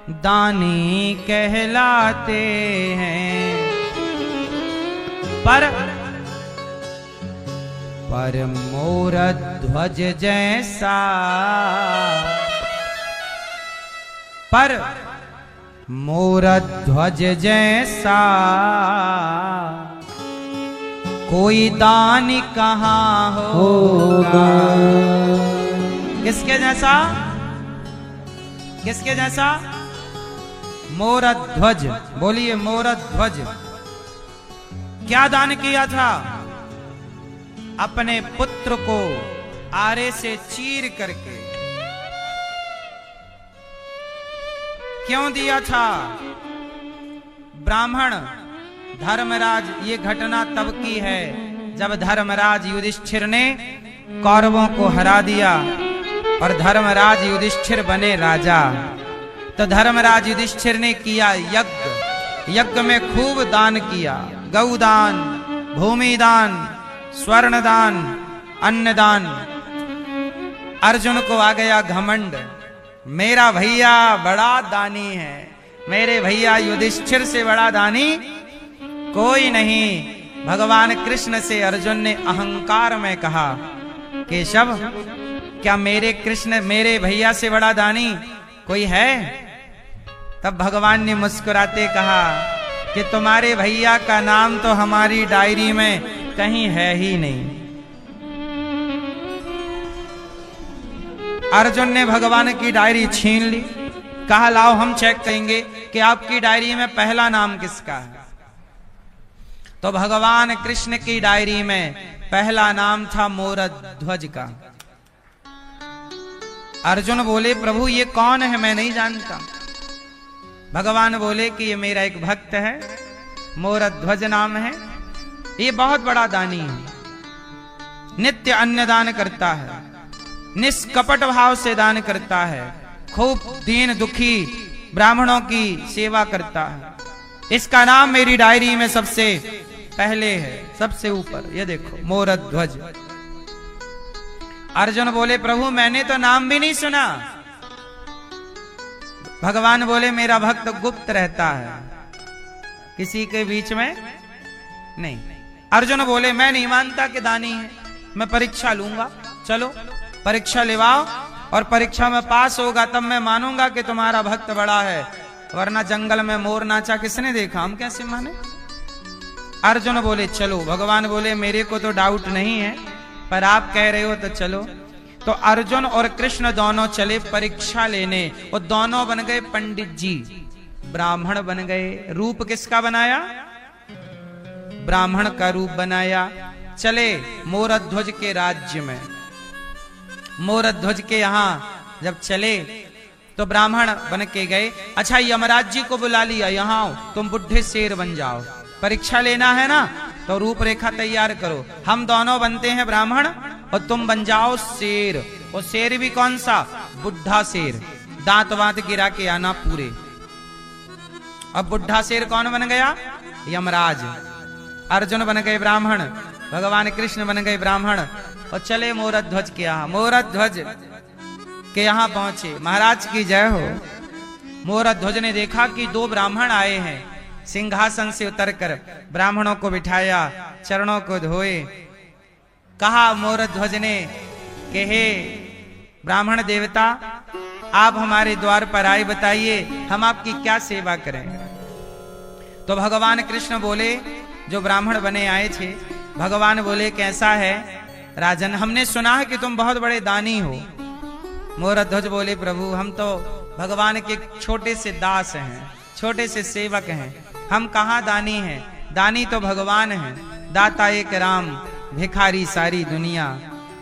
दानी कहलाते हैं। पर मोर ध्वज जैसा, पर मोर ध्वज जैसा कोई दान कहाँ होगा। किसके जैसा? किसके जैसा? मोर ध्वज। बोलिए मोर ध्वज। क्या दान किया था? अपने पुत्र को आरे से चीर करके। क्यों दिया था? ब्राह्मण धर्मराज, ये घटना तब की है जब धर्मराज युधिष्ठिर ने कौरवों को हरा दिया और धर्मराज युधिष्ठिर बने राजा। तो धर्मराज युधिष्ठिर ने किया यज्ञ। यज्ञ में खूब दान किया, गौदान, भूमिदान, स्वर्णदान, अन्नदान। अर्जुन को आ गया घमंड, मेरा भैया बड़ा दानी है, मेरे भैया युधिष्ठिर से बड़ा दानी कोई नहीं। भगवान कृष्ण से अर्जुन ने अहंकार में कहा, केशव क्या मेरे कृष्ण, मेरे भैया से बड़ा दानी कोई है? तब भगवान ने मुस्कुराते कहा कि तुम्हारे भैया का नाम तो हमारी डायरी में कहीं है ही नहीं। अर्जुन ने भगवान की डायरी छीन ली, कहा लाओ हम चेक करेंगे कि आपकी डायरी में पहला नाम किसका है। तो भगवान कृष्ण की डायरी में पहला नाम था मोर ध्वज का। अर्जुन बोले प्रभु ये कौन है, मैं नहीं जानता। भगवान बोले कि ये मेरा एक भक्त है, मोर ध्वज नाम है, ये बहुत बड़ा दानी है, नित्य अन्नदान करता है, निष्कपट भाव से दान करता है, खूब दीन दुखी ब्राह्मणों की सेवा करता है। इसका नाम मेरी डायरी में सबसे पहले है, सबसे ऊपर। ये देखो मोर ध्वज। अर्जुन बोले प्रभु मैंने तो नाम भी नहीं सुना। भगवान बोले मेरा भक्त गुप्त रहता है, किसी के बीच में नहीं। अर्जुन बोले मैं नहीं मानता कि दानी है, मैं परीक्षा लूंगा। चलो परीक्षा लेवाओ और परीक्षा में पास होगा तब मैं मानूंगा कि तुम्हारा भक्त बड़ा है, वरना जंगल में मोर नाचा किसने देखा, हम कैसे माने। अर्जुन बोले चलो। भगवान बोले मेरे को तो डाउट नहीं है, पर आप कह रहे हो तो चलो। तो अर्जुन और कृष्ण दोनों चले परीक्षा लेने, और दोनों बन गए पंडित जी, ब्राह्मण बन गए। रूप किसका बनाया? ब्राह्मण का रूप बनाया। चले मोर ध्वज के राज्य में। मोर ध्वज के यहां जब चले तो ब्राह्मण बन के गए। अच्छा यमराज जी को बुला लिया, यहां आओ, तुम बुढ़े शेर बन जाओ, परीक्षा लेना है ना, तो रूपरेखा तैयार करो। हम दोनों बनते हैं ब्राह्मण और तुम बन जाओ शेर। और शेर भी कौन सा? बुढ़ा शेर, दांत वांत गिरा के आना पूरे। अब बुढ़ा शेर कौन बन गया? यमराज। अर्जुन बन गए ब्राह्मण, भगवान कृष्ण बन गए ब्राह्मण, और चले मोर ध्वज के यहाँ। मोर ध्वज के यहाँ पहुंचे। महाराज की जय हो। मोर ध्वज ने देखा कि दो ब्राह्मण आए हैं, सिंहासन से उतरकर ब्राह्मणों को बिठाया, चरणों को धोए। कहा मोर ध्वज ने कि हे ब्राह्मण देवता, आप हमारे द्वार पर आए, बताइए हम आपकी क्या सेवा करें। तो भगवान कृष्ण बोले, जो ब्राह्मण बने आए थे, भगवान बोले कैसा है राजन, हमने सुना है कि तुम बहुत बड़े दानी हो। मोर ध्वज बोले प्रभु हम तो भगवान के छोटे से दास हैं, छोटे से सेवक हैं, हम कहाँ दानी हैं। दानी तो भगवान हैं, दाता एक राम, भिखारी सारी दुनिया।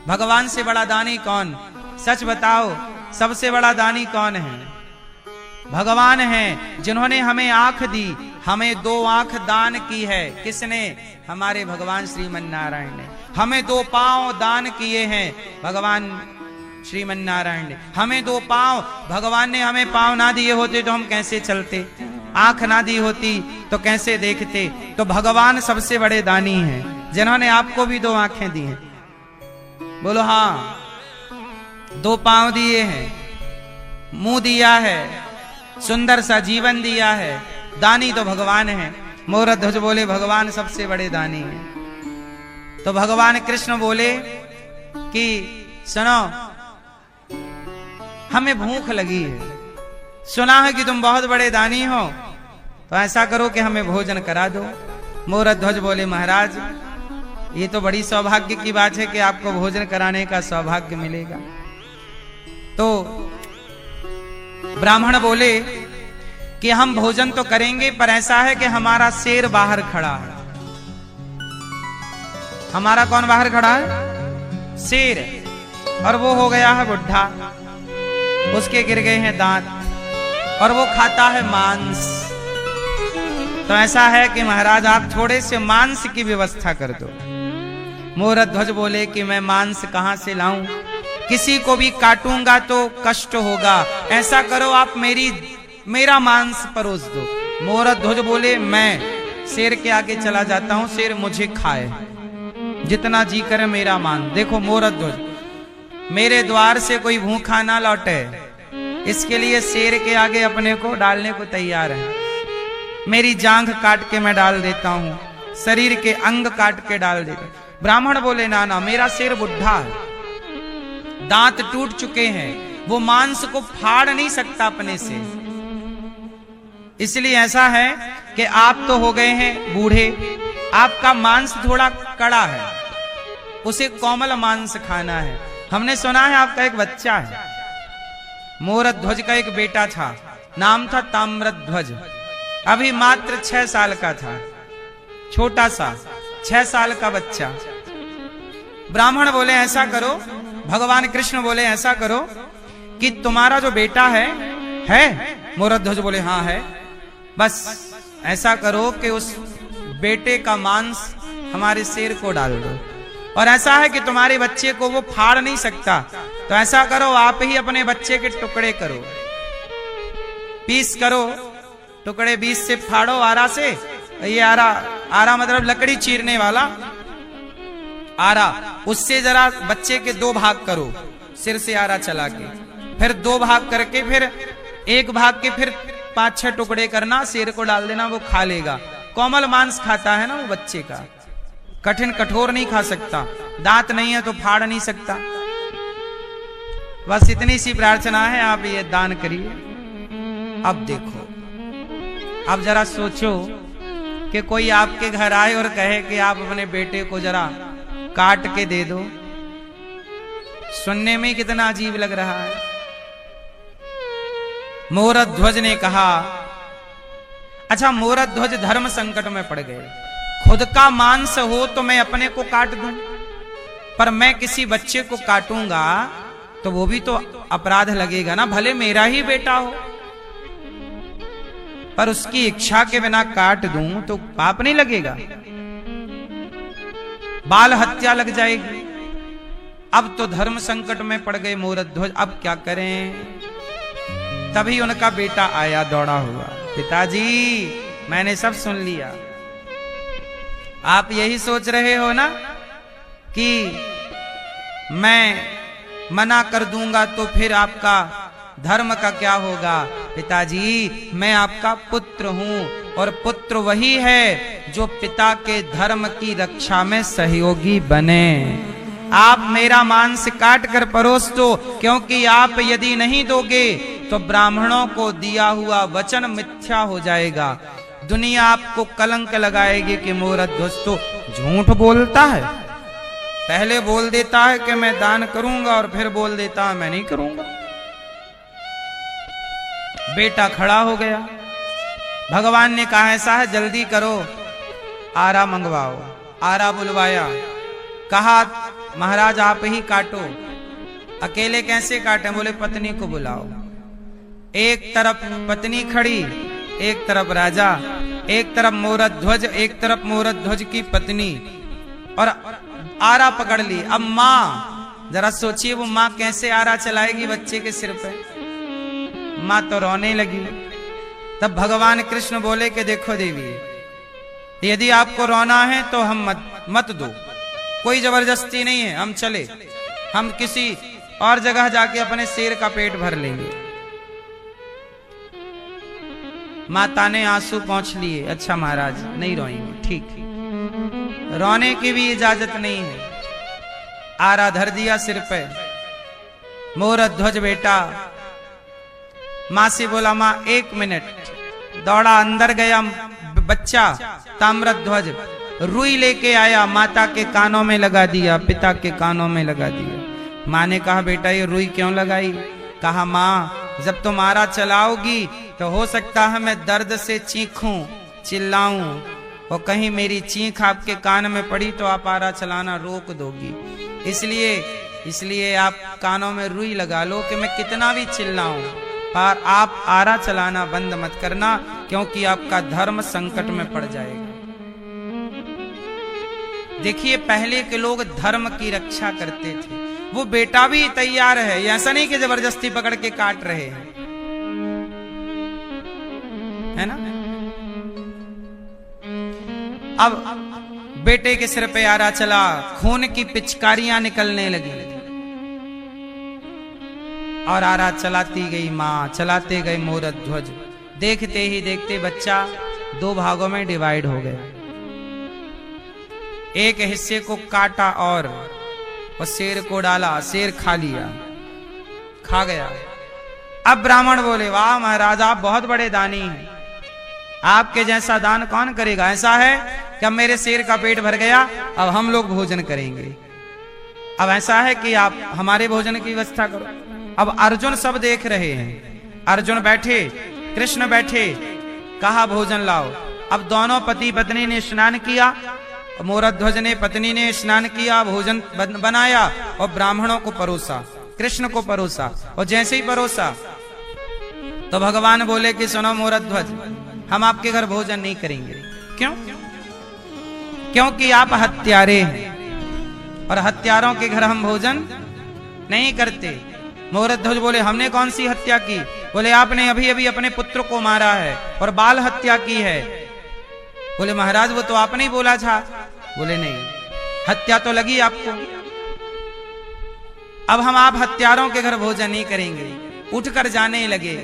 भगवान से बड़ा दानी कौन? सच बताओ, सबसे बड़ा दानी कौन है? भगवान हैं, जिन्होंने हमें आंख दी, हमें दो आंख दान की है। किसने? हमारे भगवान श्रीमन नारायण ने। हमें दो पांव दान किए हैं, भगवान श्रीमन नारायण ने। हमें दो पांव, भगवान ने हमें पांव ना दिए होते तो हम कैसे चलते, आंख ना दी होती तो कैसे देखते। तो भगवान सबसे बड़े दानी हैं, जिन्होंने आपको भी दो आंखें दी हैं। बोलो हाँ, दो पांव दिए हैं, मुंह दिया है, सुंदर सा जीवन दिया है, दानी तो भगवान है। मोरध्वज बोले भगवान सबसे बड़े दानी हैं। तो भगवान कृष्ण बोले कि सुनो, हमें भूख लगी है, सुना है कि तुम बहुत बड़े दानी हो, तो ऐसा करो कि हमें भोजन करा दो। मोरध्वज बोले महाराज ये तो बड़ी सौभाग्य की बात है कि आपको भोजन कराने का सौभाग्य मिलेगा। तो ब्राह्मण बोले कि हम भोजन तो करेंगे, पर ऐसा है कि हमारा शेर बाहर खड़ा है। हमारा कौन बाहर खड़ा है? शेर। और वो हो गया है बुढ़ा, उसके गिर गए हैं दांत, और वो खाता है मांस। तो ऐसा है कि महाराज आप थोड़े से मांस की व्यवस्था कर दो। मोरध्वज बोले कि मैं मांस कहां से लाऊं, किसी को भी काटूंगा तो कष्ट होगा, ऐसा करो आप मेरा मांस परोस दो। मोरध्वज बोले मैं शेर के आगे चला जाता हूं, शेर मुझे खाए, जितना जी करे मेरा मांस। देखो मोरध्वज, मेरे द्वार से कोई भूखा ना लौटे, इसके लिए शेर के आगे अपने को डालने को तैयार है। मेरी जांघ काट के मैं डाल देता हूं, शरीर के अंग काट के डाल देता हूं। ब्राह्मण बोले ना ना, मेरा शेर बुढ़ा है, दांत टूट चुके हैं, वो मांस को फाड़ नहीं सकता अपने से। इसलिए ऐसा है कि आप तो हो गए हैं बूढ़े, आपका मांस थोड़ा कड़ा है, उसे कोमल मांस खाना है। हमने सुना है आपका एक बच्चा है। मोरध्वज का एक बेटा था, नाम था ताम्रध्वज, अभी मात्र 6 साल का था, छोटा सा 6 साल का बच्चा। ब्राह्मण बोले ऐसा करो, भगवान कृष्ण बोले ऐसा करो कि तुम्हारा जो बेटा है मोरध्वज बोले हाँ है, बस ऐसा करो कि उस बेटे का मांस हमारे शेर को डाल दो, और ऐसा है कि तुम्हारे बच्चे को वो फाड़ नहीं सकता, तो ऐसा करो आप ही अपने बच्चे के टुकड़े करो, पीस करो, टुकड़े 20 से फाड़ो आरा से। ये आरा मतलब लकड़ी चीरने वाला आरा, उससे जरा बच्चे के 2 भाग करो, सिर से आरा चला के, फिर 2 भाग करके फिर 1 भाग के फिर 5-6 टुकड़े करना, शेर को डाल देना, वो खा लेगा। कोमल मांस खाता है ना वो बच्चे का, कठिन कठोर नहीं खा सकता, दांत नहीं है तो फाड़ नहीं सकता। बस इतनी सी प्रार्थना है, आप ये दान करिए। अब देखो, अब जरा सोचो कि कोई आपके घर आए और कहे कि आप अपने बेटे को जरा काट के दे दो, सुनने में कितना अजीब लग रहा है। मोरध्वज ने कहा, अच्छा मोरध्वज धर्म संकट में पड़ गए, खुद का मांस हो तो मैं अपने को काट दूं, पर मैं किसी बच्चे को काटूंगा तो वो भी तो अपराध लगेगा ना, भले मेरा ही बेटा हो, पर उसकी इच्छा के बिना काट दूं तो पाप नहीं लगेगा, बाल हत्या लग जाएगी। अब तो धर्म संकट में पड़ गए मोरध्वज, अब क्या करें। तभी उनका बेटा आया दौड़ा हुआ, पिताजी मैंने सब सुन लिया, आप यही सोच रहे हो ना कि मैं मना कर दूंगा तो फिर आपका धर्म का क्या होगा। पिताजी मैं आपका पुत्र हूं, और पुत्र वही है जो पिता के धर्म की रक्षा में सहयोगी बने। आप मेरा मांस काट कर परोस दो, क्योंकि आप यदि नहीं दोगे तो ब्राह्मणों को दिया हुआ वचन मिथ्या हो जाएगा, दुनिया आपको कलंक लगाएगी कि मोरध्वज तो झूठ बोलता है, पहले बोल देता है कि मैं दान करूंगा और फिर बोल देता है मैं नहीं करूंगा। बेटा खड़ा हो गया, भगवान ने कहा ऐसा है जल्दी करो, आरा मंगवाओ। आरा बुलवाया, कहा महाराज आप ही काटो। अकेले कैसे काटे, बोले पत्नी को बुलाओ। एक तरफ पत्नी खड़ी, एक तरफ राजा, एक तरफ मोरध्वज, एक तरफ मोरध्वज की पत्नी, और आरा पकड़ ली। अब माँ जरा सोचिए, वो माँ कैसे आरा चलाएगी बच्चे के सिर पे। माँ तो रोने लगी। तब भगवान कृष्ण बोले कि देखो देवी, यदि आपको रोना है तो हम मत दो, कोई जबरदस्ती नहीं है, हम चले, हम किसी और जगह जाके अपने शेर का पेट भर लेंगे। माता ने आंसू पोंछ लिए। अच्छा महाराज नहीं रोएंगे, ठीक, रोने की भी इजाजत नहीं है। आरा धर दिया सिर पे। मोरध्वज बेटा माँ से बोला, माँ 1 मिनट। दौड़ा अंदर गया बच्चा ताम्रध्वज, रुई लेके आया, माता के कानों में लगा दिया, पिता के कानों में लगा दिया। माँ ने कहा, बेटा ये रुई क्यों लगाई? कहा, माँ जब तुम आरा चलाओगी तो हो सकता है मैं दर्द से चीखूं, चिल्लाऊं, और कहीं मेरी चीख आपके कान में पड़ी तो आप आरा चलाना रोक दोगी। इसलिए आप कानों में रुई लगा लो कि मैं कितना भी चिल्लाऊं, पर आप आरा चलाना बंद मत करना, क्योंकि आपका धर्म संकट में पड़ जाएगा। देखिए पहले के लोग धर्म की रक्षा करते थे। वो बेटा भी तैयार है, ऐसा नहीं कि जबरदस्ती पकड़ के काट रहे हैं, है ना। अब बेटे के सिर पे आरा चला, खून की पिचकारियां निकलने लगी और आरा चलाती गई मां, चलाते गए मोरध्वज। देखते ही देखते बच्चा 2 भागों में डिवाइड हो गया। एक हिस्से को काटा और शेर को डाला, शेर खा लिया, खा गया। अब ब्राह्मण बोले, वाह महाराज आप बहुत बड़े दानी हैं, आपके जैसा दान कौन करेगा। ऐसा है कि अब मेरे शेर का पेट भर गया, अब हम लोग भोजन करेंगे। अब ऐसा है कि आप हमारे भोजन की व्यवस्था करो। अब अर्जुन सब देख रहे हैं। अर्जुन बैठे, कृष्ण बैठे, कहा भोजन लाओ। अब दोनों पति पत्नी ने स्नान किया, मोरध्वज ने पत्नी ने स्नान किया, भोजन बनाया और ब्राह्मणों को परोसा, कृष्ण को परोसा। और जैसे ही परोसा तो भगवान बोले कि सुनो मोरध्वज, हम आपके घर भोजन नहीं करेंगे। क्यों? क्योंकि आप हत्यारे हैं और हत्यारों के घर हम भोजन नहीं करते। मोरध्वज बोले, हमने कौन सी हत्या की? बोले, आपने अभी अभी अपने पुत्र को मारा है और बाल हत्या की है। बोले, महाराज वो तो आपने ही बोला था। बोले, नहीं, हत्या तो लगी आपको। अब हम आप हत्यारों के घर भोजन नहीं करेंगे। उठकर जाने लगे।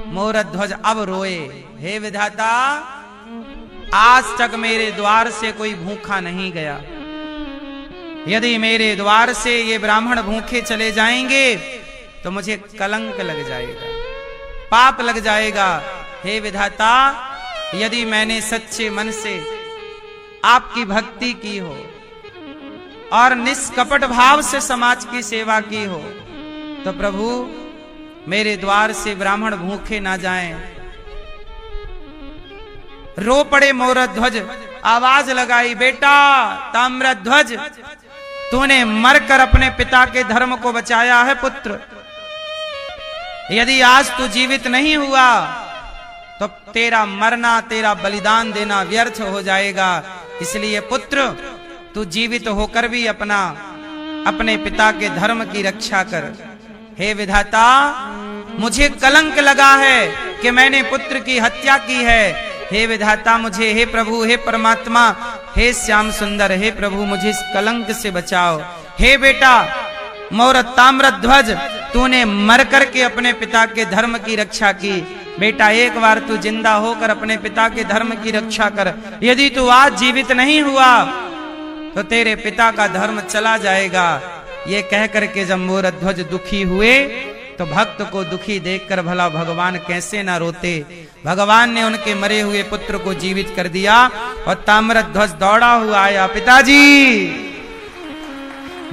मोरध्वज अब रोए, हे विधाता आज तक मेरे द्वार से कोई भूखा नहीं गया, यदि मेरे द्वार से ये ब्राह्मण भूखे चले जाएंगे तो मुझे कलंक लग जाएगा, पाप लग जाएगा। हे विधाता यदि मैंने सच्चे मन से आपकी भक्ति की हो और निष्कपट भाव से समाज की सेवा की हो तो प्रभु मेरे द्वार से ब्राह्मण भूखे ना जाएं। रो पड़े मोरध्वज, आवाज लगाई, बेटा ताम्रध्वज तूने मरकर अपने पिता के धर्म को बचाया है पुत्र, यदि आज तू जीवित नहीं हुआ तो तेरा मरना, तेरा बलिदान देना व्यर्थ हो जाएगा। इसलिए पुत्र तू जीवित होकर भी अपने पिता के धर्म की रक्षा कर। हे विधाता मुझे कलंक लगा है कि मैंने पुत्र की हत्या की है। हे विधाता मुझे, हे प्रभु, हे परमात्मा, हे श्याम सुंदर, हे प्रभु मुझे इस कलंक से बचाओ। हे बेटा मोर ताम्रध्वज तूने मर करके अपने पिता के धर्म की रक्षा की। बेटा एक बार तू जिंदा होकर अपने पिता के धर्म की रक्षा कर। यदि तू आज जीवित नहीं हुआ तो तेरे पिता का धर्म चला जाएगा। ये कह करके जब मोरध्वज दुखी हुए तो भक्त को दुखी देखकर भला भगवान कैसे ना रोते। भगवान ने उनके मरे हुए पुत्र को जीवित कर दिया और ताम्रध्वज दौड़ा हुआ आया, पिताजी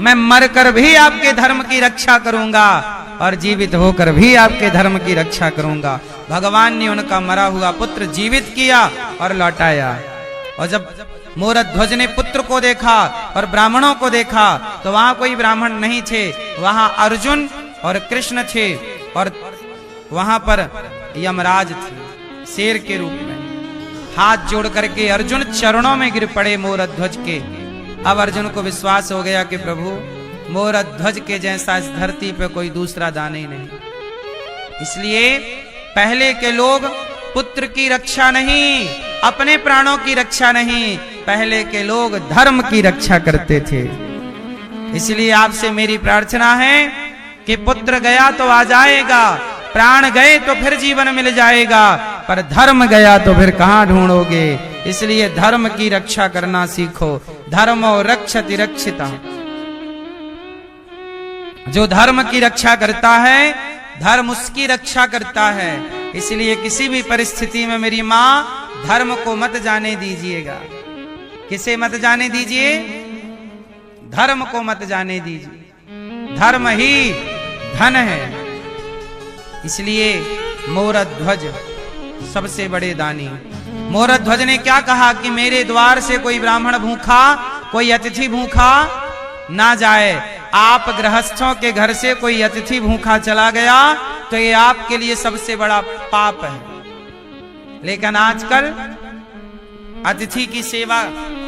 मैं मरकर भी आपके धर्म की रक्षा करूंगा और जीवित होकर भी आपके धर्म की रक्षा करूंगा। भगवान ने उनका मरा हुआ पुत्र जीवित किया और लौटाया। और जब मोरध्वज ने पुत्र को देखा और ब्राह्मणों को देखा तो वहां कोई ब्राह्मण नहीं थे, वहां अर्जुन और कृष्ण थे और वहां पर यमराज थे शेर के रूप में। हाथ जोड़ करके अर्जुन चरणों में गिर पड़े मोरध्वज के। अब अर्जुन को विश्वास हो गया कि प्रभु मोरध्वज के जैसा इस धरती पे कोई दूसरा दानी नहीं। इसलिए पहले के लोग पुत्र की रक्षा नहीं, अपने प्राणों की रक्षा नहीं, पहले के लोग धर्म की रक्षा करते थे। इसलिए आपसे मेरी प्रार्थना है कि पुत्र गया तो आ जाएगा, प्राण गए तो फिर जीवन मिल जाएगा, पर धर्म गया तो फिर कहां ढूंढोगे। इसलिए धर्म की रक्षा करना सीखो। धर्मो रक्षति रक्षिता। जो धर्म की रक्षा करता है, धर्म उसकी रक्षा करता है। इसलिए किसी भी परिस्थिति में मेरी मां, धर्म को मत जाने दीजिएगा। किसे मत जाने दीजिए? धर्म को मत जाने दीजिए। धर्म ही धन है। इसलिए मोरध्वज सबसे बड़े दानी। मोरध्वज ने क्या कहा कि मेरे द्वार से कोई ब्राह्मण भूखा, कोई अतिथि भूखा ना जाए। आप गृहस्थों के घर से कोई अतिथि भूखा चला गया तो ये आपके लिए सबसे बड़ा पाप है। लेकिन आजकल अतिथि की सेवा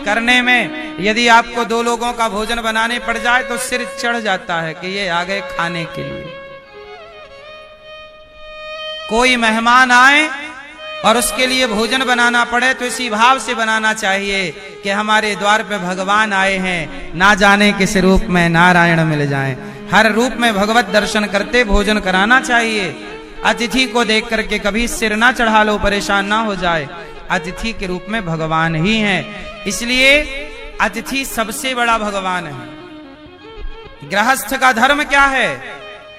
करने में यदि आपको 2 लोगों का भोजन बनाने पड़ जाए तो सिर चढ़ जाता है कि ये आ गए खाने के लिए। कोई मेहमान आए और उसके लिए भोजन बनाना पड़े तो इसी भाव से बनाना चाहिए कि हमारे द्वार पे भगवान आए हैं, ना जाने किस रूप में नारायण मिल जाएं। हर रूप में भगवत दर्शन करते भोजन कराना चाहिए। अतिथि को देख करके कभी सिर ना चढ़ा लो, परेशान ना हो जाए। अतिथि के रूप में भगवान ही हैं। इसलिए अतिथि सबसे बड़ा भगवान है। गृहस्थ का धर्म क्या है?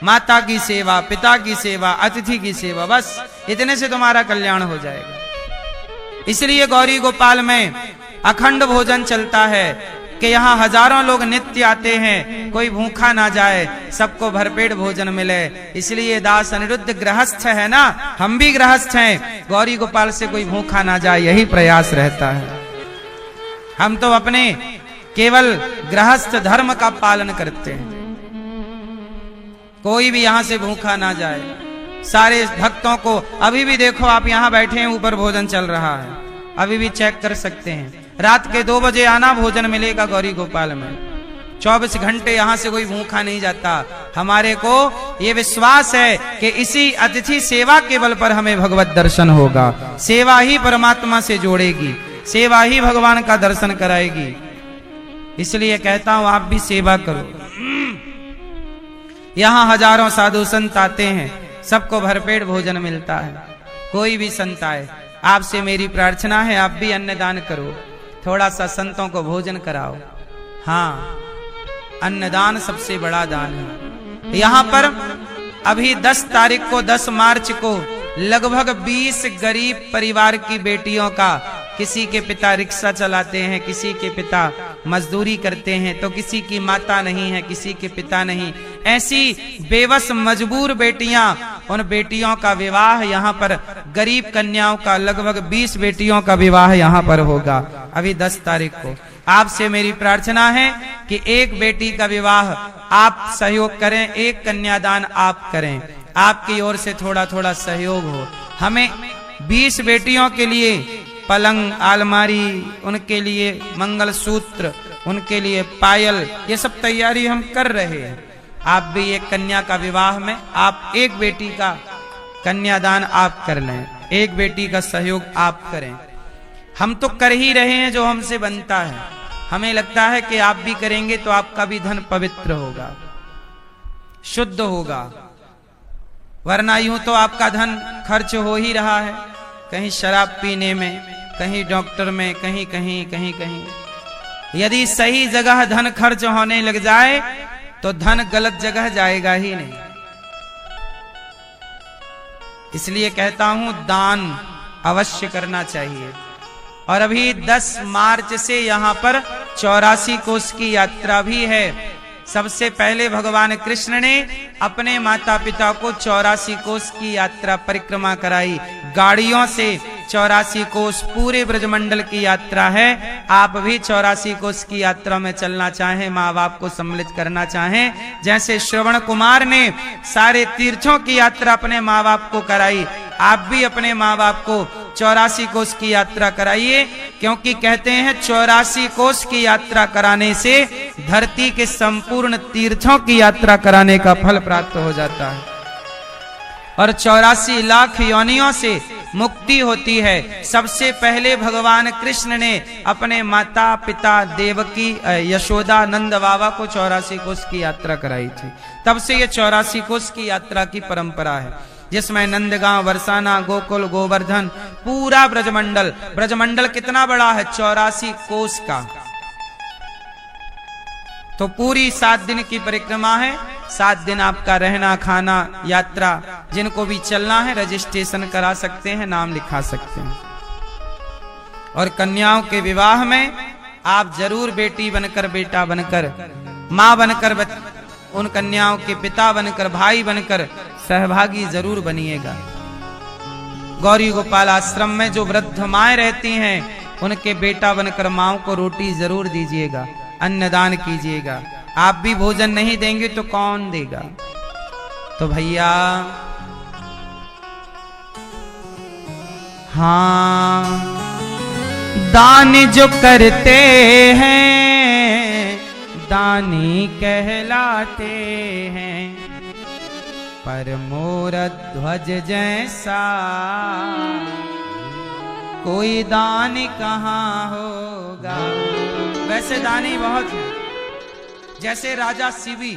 माता की सेवा, पिता की सेवा, अतिथि की सेवा। बस इतने से तुम्हारा कल्याण हो जाएगा। इसलिए गौरी गोपाल में अखंड भोजन चलता है कि यहाँ हजारों लोग नित्य आते हैं, कोई भूखा ना जाए, सबको भरपेट भोजन मिले। इसलिए दास अनिरुद्ध गृहस्थ है ना, हम भी गृहस्थ हैं, गौरी गोपाल से कोई भूखा ना जाए, यही प्रयास रहता है। हम तो अपने केवल गृहस्थ धर्म का पालन करते हैं। कोई भी यहां से भूखा ना जाए। सारे भक्तों को अभी भी देखो, आप यहां बैठे हैं, ऊपर भोजन चल रहा है, अभी भी चेक कर सकते हैं। रात के 2 बजे आना, भोजन मिलेगा गौरी गोपाल में। 24 घंटे यहां से कोई भूखा नहीं जाता। हमारे को ये विश्वास है कि इसी अतिथि सेवा के बल पर हमें भगवत दर्शन होगा। सेवा ही परमात्मा से जोड़ेगी, सेवा ही भगवान का दर्शन कराएगी। इसलिए कहता हूं आप भी सेवा करो। यहां हजारों साधु संत आते हैं, सबको भरपेट भोजन मिलता है। कोई भी संत आए, आपसे मेरी प्रार्थना है आप भी अन्नदान करो, थोड़ा सा संतों को भोजन कराओ। हाँ, अन्नदान सबसे बड़ा दान है। यहां पर अभी 10 तारीख को, 10 मार्च को लगभग 20 गरीब परिवार की बेटियों का, किसी के पिता रिक्शा चलाते हैं, किसी के पिता मजदूरी करते हैं, तो किसी की माता नहीं है, किसी के पिता नहीं, ऐसी बेबस मजबूर बेटियां, उन बेटियों का विवाह यहाँ पर, गरीब कन्याओं का लगभग 20 बेटियों का विवाह यहाँ पर होगा अभी 10 तारीख को। आपसे मेरी प्रार्थना है कि एक बेटी का विवाह आप सहयोग करें, एक कन्यादान आप करें, आपकी ओर से थोड़ा थोड़ा सहयोग हो। हमें 20 बेटियों के लिए पलंग, अलमारी, उनके लिए मंगलसूत्र, उनके लिए पायल, ये सब तैयारी हम कर रहे हैं। आप भी एक कन्या का विवाह में आप एक बेटी का कन्यादान आप कर लें, एक बेटी का सहयोग आप करें। हम तो कर ही रहे हैं जो हमसे बनता है। हमें लगता है कि आप भी करेंगे तो आपका भी धन पवित्र होगा, शुद्ध होगा। वरना यूं तो आपका धन खर्च हो ही रहा है, कहीं शराब पीने में, कहीं डॉक्टर में, कहीं कहीं कहीं कहीं। यदि सही जगह धन खर्च होने लग जाए तो धन गलत जगह जाएगा ही नहीं। इसलिए कहता हूं दान अवश्य करना चाहिए। और अभी 10 मार्च से यहां पर 84 कोस की यात्रा भी है। सबसे पहले भगवान कृष्ण ने अपने माता पिता को 84 कोस की यात्रा परिक्रमा कराई। गाड़ियों से 84 कोस पूरे ब्रजमंडल की यात्रा है। आप भी 84 कोस की यात्रा में चलना चाहें, माँ बाप को सम्मिलित करना चाहें, जैसे श्रवण कुमार ने सारे तीर्थों की यात्रा अपने माँ बाप को कराई, आप भी अपने माँ बाप को 84 कोस की यात्रा कराइए। क्योंकि कहते हैं 84 कोस की यात्रा कराने से धरती के संपूर्ण तीर्थों की यात्रा कराने का फल प्राप्त हो जाता है और 84 लाख योनियों से मुक्ति होती है। सबसे पहले भगवान कृष्ण ने अपने माता पिता देवकी, यशोदा, नंद बाबा को 84 कोस की यात्रा कराई थी। तब से ये 84 कोस की यात्रा की परंपरा है। जिसमें नंदगांव, बरसाना, गोकुल, गोवर्धन, पूरा ब्रजमंडल। ब्रजमंडल कितना बड़ा है? 84 कोस का। तो पूरी 7 दिन की परिक्रमा है। 7 दिन आपका रहना, खाना, यात्रा, जिनको भी चलना है रजिस्ट्रेशन करा सकते हैं, नाम लिखा सकते हैं। और कन्याओं के विवाह में आप जरूर बेटी बनकर, बेटा बनकर, मां बनकर, उन कन्याओं के पिता बनकर, भाई बनकर सहभागी जरूर बनिएगा। गौरी गोपाल आश्रम में जो वृद्ध माएं रहती हैं उनके बेटा बनकर माओ को रोटी जरूर दीजिएगा, अन्नदान कीजिएगा। आप भी भोजन नहीं देंगे तो कौन देगा? तो भैया हाँ, दान जो करते हैं दानी कहलाते हैं, पर मोर ध्वज जैसा कोई दानी कहाँ होगा। वैसे दानी बहुत है, जैसे राजा शिवी,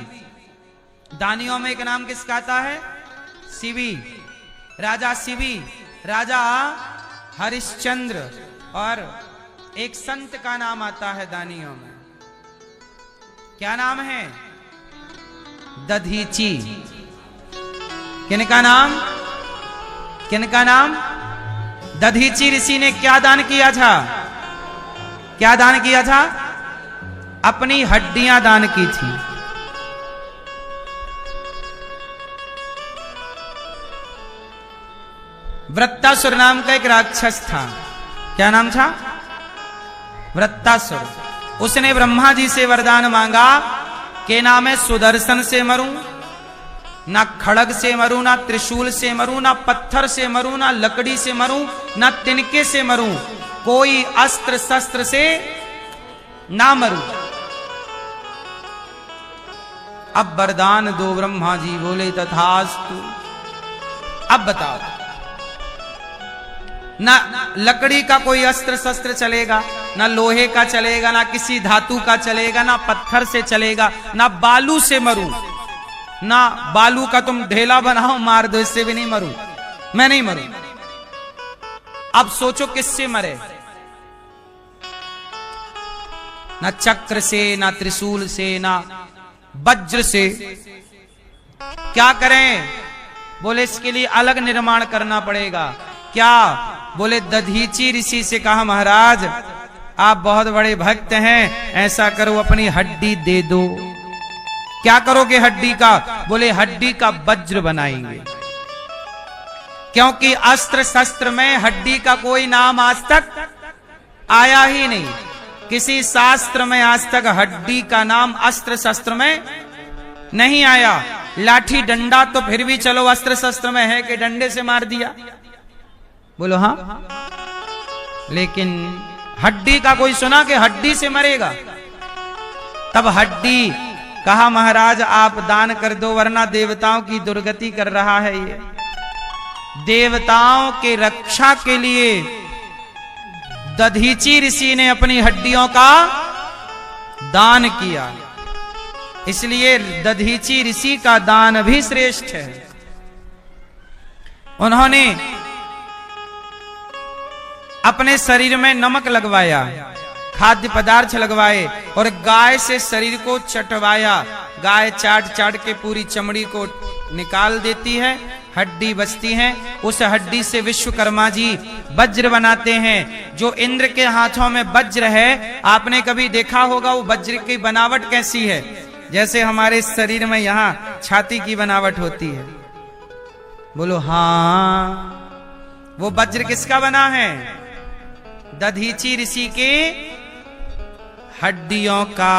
दानियों में एक नाम किसका आता है? शिवी। राजा शिवी, राजा हरिश्चंद्र, और एक संत का नाम आता है दानियों में। क्या नाम है? दधीची। किनका नाम? किनका नाम? दधीची ऋषि ने क्या दान किया था? क्या दान किया था? अपनी हड्डियां दान की थी। वृत्तासुर नाम का एक राक्षस था। क्या नाम था? वृत्तासुर। उसने ब्रह्मा जी से वरदान मांगा कि ना मैं सुदर्शन से मरूं, ना खड़ग से मरूं, ना त्रिशूल से मरूं, ना पत्थर से मरूं, ना लकड़ी से मरूं, ना तिनके से मरूं, कोई अस्त्र शस्त्र से ना मरूं। अब वरदान दो। ब्रह्मा जी बोले तथास्तु। अब बताओ, ना लकड़ी का कोई अस्त्र शस्त्र चलेगा, ना लोहे का चलेगा, ना किसी धातु का चलेगा, ना पत्थर से चलेगा, ना बालू से मरूं, ना बालू का तुम ढेला बनाओ मार दो, इससे भी नहीं मरूं, मैं नहीं मरूं। अब सोचो किससे मरे? ना चक्र से, ना त्रिशूल से, ना वज्र से। क्या करें? बोले इसके लिए अलग निर्माण करना पड़ेगा। क्या? बोले दधीची ऋषि से कहा महाराज आप बहुत बड़े भक्त हैं, ऐसा करो अपनी हड्डी दे दो। क्या करोगे हड्डी का? बोले हड्डी का वज्र बनाएंगे, क्योंकि अस्त्र शस्त्र में हड्डी का कोई नाम आज तक आया ही नहीं। किसी शास्त्र में आज तक हड्डी का नाम अस्त्र शस्त्र में नहीं आया। लाठी डंडा तो फिर भी चलो अस्त्र शस्त्र में है कि डंडे से मार दिया, बोलो हाँ। लेकिन हड्डी का कोई सुना कि हड्डी से मरेगा? तब हड्डी कहा महाराज आप दान कर दो, वरना देवताओं की दुर्गति कर रहा है ये। देवताओं के रक्षा के लिए दधीची ऋषि ने अपनी हड्डियों का दान किया, इसलिए दधीची ऋषि का दान भी श्रेष्ठ है। उन्होंने अपने शरीर में नमक लगवाया, खाद्य पदार्थ लगवाए और गाय से शरीर को चटवाया। गाय चाट चाट के पूरी चमड़ी को निकाल देती है, हड्डी बचती है। उस हड्डी से विश्वकर्मा जी वज्र बनाते हैं। जो इंद्र के हाथों में वज्र है, आपने कभी देखा होगा वो वज्र की बनावट कैसी है? जैसे हमारे शरीर में यहाँ छाती की बनावट होती है, बोलो हाँ। वो वज्र किसका बना है? दधीची ऋषि के हड्डियों का।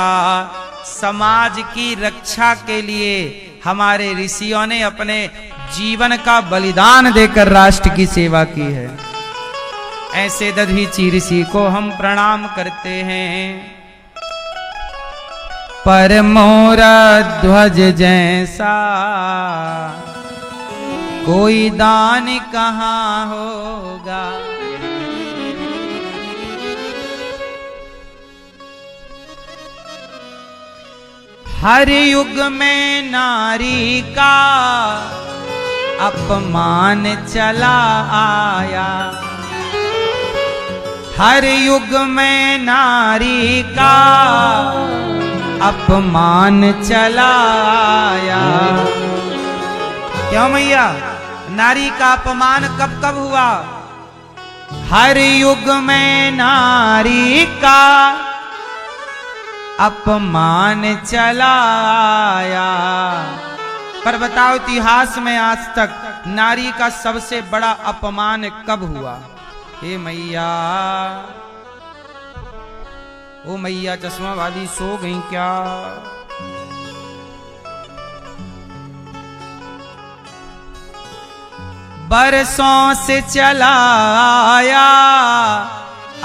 समाज की रक्षा के लिए हमारे ऋषियों ने अपने जीवन का बलिदान देकर राष्ट्र की सेवा की है। ऐसे दधीची ऋषि को हम प्रणाम करते हैं। पर मोरा ध्वज जैसा कोई दान कहाँ होगा। हर युग में नारी का अपमान चला आया। हर युग में नारी का अपमान चला आया। क्यों मैया? नारी का अपमान कब कब हुआ? हर युग में नारी का अपमान चला आया। पर बताओ इतिहास में आज तक नारी का सबसे बड़ा अपमान कब हुआ? हे मैया, ओ मैया चश्मा वाली सो गई क्या? बरसों से चला आया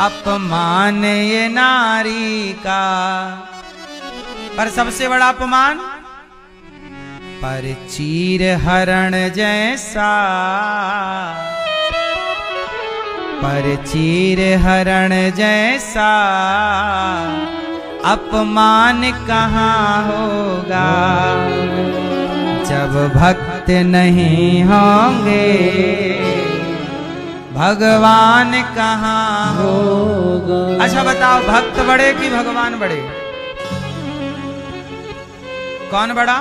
अपमान ये नारी का। पर सबसे बड़ा अपमान पर चीर हरण जैसा, पर चीर हरण जैसा अपमान कहाँ होगा जब भक्त नहीं होंगे, भगवान कहाँ होगा। अच्छा बताओ, भक्त बड़े कि भगवान बड़े? कौन बड़ा?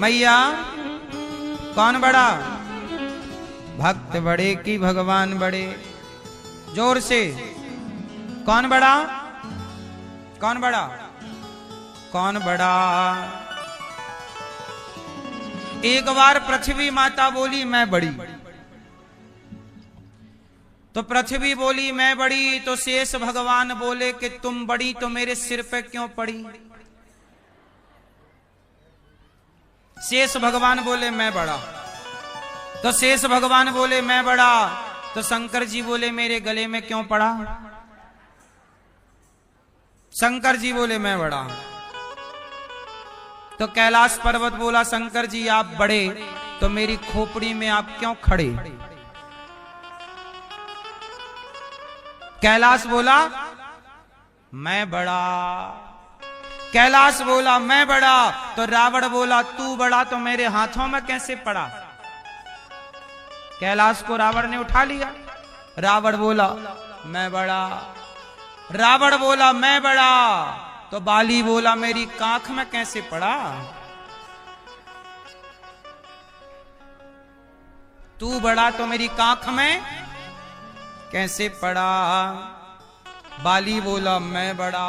मैया कौन बड़ा? भक्त बड़े कि भगवान बड़े? जोर से, कौन बड़ा? कौन बड़ा? कौन बड़ा? एक बार पृथ्वी माता बोली मैं बड़ी, तो पृथ्वी बोली मैं बड़ी, तो शेष भगवान बोले कि तुम बड़ी तो मेरे सिर पे क्यों पड़ी? शेष भगवान बोले मैं बड़ा, तो शेष भगवान बोले मैं बड़ा, तो शंकर जी बोले मेरे गले में क्यों पड़ा? शंकर जी बोले मैं बड़ा। तो कैलाश पर्वत बोला शंकर जी आप बड़े, तो मेरी खोपड़ी में आप क्यों खड़े? कैलाश बोला मैं बड़ा। कैलाश बोला मैं बड़ा, तो रावण बोला तू बड़ा तो मेरे हाथों में कैसे पड़ा? कैलाश को रावण ने उठा लिया। रावण बोला मैं बड़ा। रावण बोला मैं बड़ा, तो बाली बोला मेरी कांख में कैसे पड़ा? तू बड़ा तो मेरी कांख में कैसे पड़ा? बाली बोला मैं बड़ा।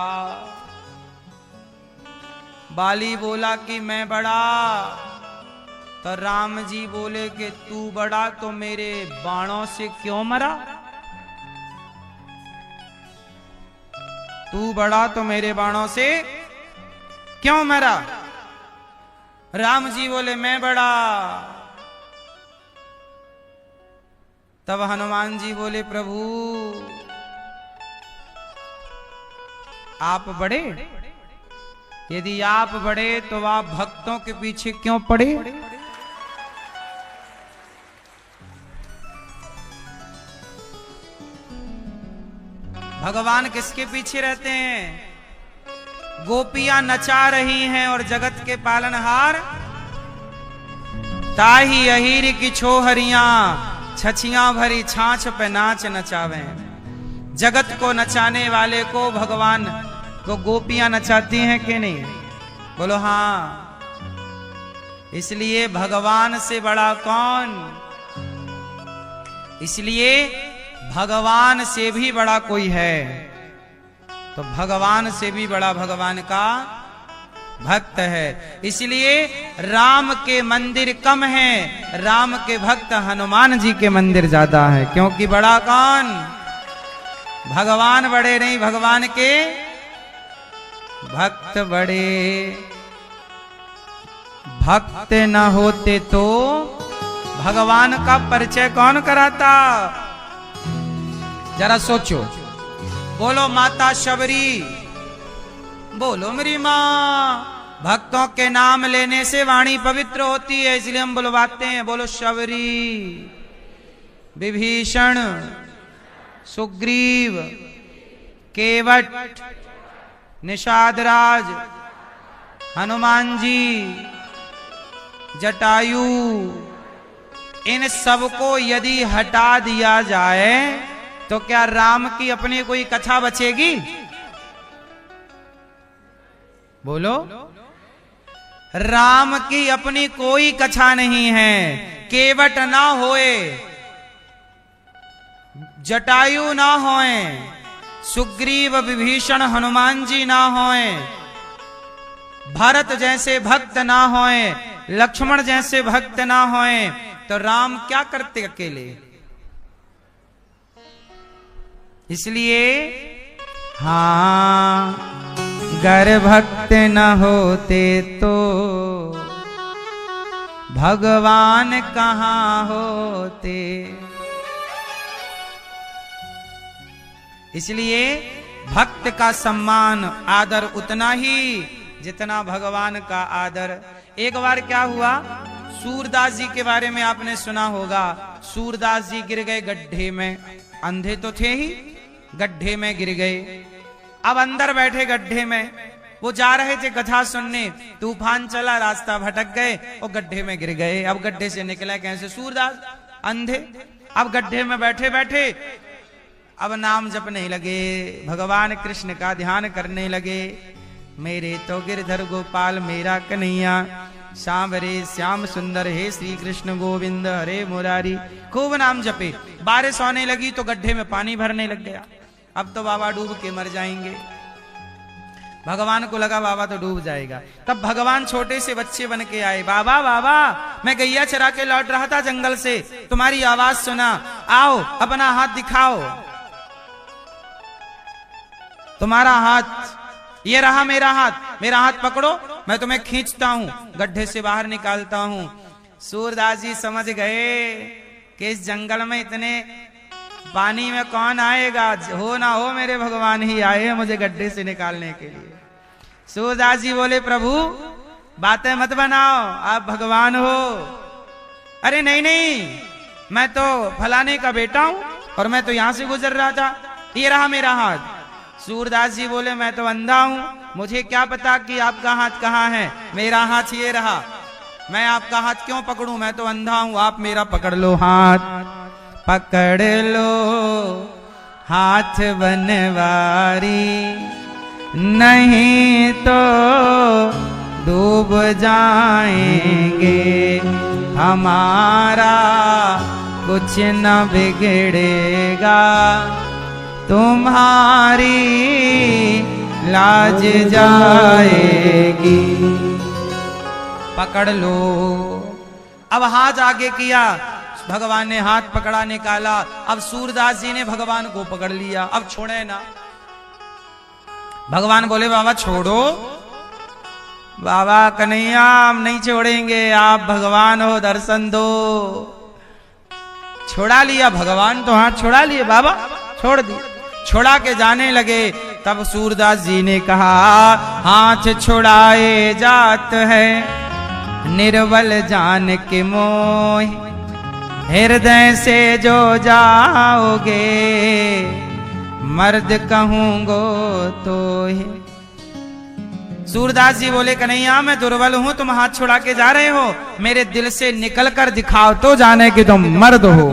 बाली बोला कि मैं बड़ा, तो राम जी बोले कि तू बड़ा तो मेरे बाणों से क्यों मरा? तू बड़ा तो मेरे बाणों से क्यों मरा? राम जी बोले मैं बड़ा। तब हनुमान जी बोले प्रभु आप बड़े, यदि आप बड़े तो आप भक्तों के पीछे क्यों पड़े? भगवान किसके पीछे रहते हैं? गोपियां नचा रही हैं और जगत के पालनहार ताही अहीर की छोहरियां छछियां भरी छाछ पे नाच नचावे। जगत को नचाने वाले को भगवान को गोपियां नचाती हैं कि नहीं? बोलो हाँ। इसलिए भगवान से बड़ा कौन? इसलिए भगवान से भी बड़ा कोई है, तो भगवान से भी बड़ा भगवान का भक्त है। इसलिए राम के मंदिर कम हैं, राम के भक्त हनुमान जी के मंदिर ज्यादा है। क्योंकि बड़ा कौन? भगवान बड़े नहीं, भगवान के भक्त बड़े। भक्त न होते तो भगवान का परिचय कौन कराता? जरा सोचो। बोलो माता शबरी, बोलो मेरी माँ। भक्तों के नाम लेने से वाणी पवित्र होती है, इसलिए हम बुलवाते हैं। बोलो शबरी, विभीषण, सुग्रीव, केवट, निषादराज, हनुमान जी, जटायु, इन सबको यदि हटा दिया जाए तो क्या राम की अपनी कोई कथा बचेगी? बोलो, राम की अपनी कोई कथा नहीं है। केवट ना होए, जटायु ना होए, सुग्रीव विभीषण हनुमान जी ना होए, भरत जैसे भक्त ना होए, लक्ष्मण जैसे भक्त ना होए, तो राम क्या करते अकेले? इसलिए हाँ, गर भक्त न होते तो भगवान कहाँ होते। इसलिए भक्त का सम्मान आदर उतना ही जितना भगवान का आदर। एक बार क्या हुआ, सूरदास जी के बारे में आपने सुना होगा। सूरदास जी गिर गए गड्ढे में, अंधे तो थे ही, गड्ढे में गिर गए। अब अंदर बैठे गड्ढे में, वो जा रहे थे कथा सुनने, तूफान चला, रास्ता भटक गए और गड्ढे में गिर गए। अब गड्ढे से निकले कैसे? सूरदास अंधे। अब गड्ढे में बैठे बैठे अब नाम जपने लगे, भगवान कृष्ण का ध्यान करने लगे। मेरे तो गिरधर गोपाल मेरा कन्हैया, सांवरे श्याम सुंदर हे श्री कृष्ण गोविंद हरे मुरारी। खूब नाम जपे। बारिश होने लगी तो गड्ढे में पानी भरने लग गया। अब तो बाबा डूब के मर जाएंगे। भगवान को लगा बाबा तो डूब जाएगा। तब भगवान छोटे से बच्चे बन के आए। बाबा बाबा, मैं गैया चरा के लौट रहा था जंगल से, तुम्हारी आवाज सुना, आओ अपना हाथ दिखाओ। तुम्हारा हाथ, ये रहा मेरा हाथ, मेरा हाथ पकड़ो, मैं तुम्हें खींचता हूं, गड्ढे से बाहर निकालता हूं। सूरदास जी समझ गए कि इस जंगल में इतने पानी में कौन आएगा, हो ना हो मेरे भगवान ही आए हैं मुझे गड्ढे से निकालने के लिए। सूरदास जी बोले, प्रभु बातें मत बनाओ, आप भगवान हो। अरे नहीं नहीं, मैं तो फलाने का बेटा हूं और मैं तो यहां से गुजर रहा था, ये रहा मेरा हाथ। सूरदास जी बोले, मैं तो अंधा हूं, मुझे क्या पता कि आपका हाथ कहाँ है, मेरा हाथ ये रहा, मैं आपका हाथ क्यों पकड़ूं, मैं तो अंधा हूं, आप मेरा पकड़ लो हाथ। पकड़ लो हाथ बनवारी, नहीं तो डूब जाएंगे, हमारा कुछ न बिगड़ेगा, तुम्हारी लाज जाएगी। पकड़ लो। अब हाथ आगे किया, भगवान ने हाथ पकड़ा, निकाला। अब सूरदास जी ने भगवान को पकड़ लिया, अब छोड़े ना। भगवान बोले, बाबा छोड़ो। बाबा कन्हैया, हम नहीं छोड़ेंगे, आप भगवान हो, दर्शन दो। छोड़ा लिया भगवान, तो हाथ छोड़ा लिए, बाबा छोड़ दी। छोड़ा के जाने लगे, तब सूरदास जी ने कहा, हाथ छुड़ाए जात है निर्बल जान के मोह, हृदय से जो जाओगे मर्द कहूंगो तो ही। सूरदास जी बोले, कन्हैया मैं दुर्बल हूं, तुम हाथ छुड़ा के जा रहे हो, मेरे दिल से निकल कर दिखाओ तो जाने कि तुम मर्द हो।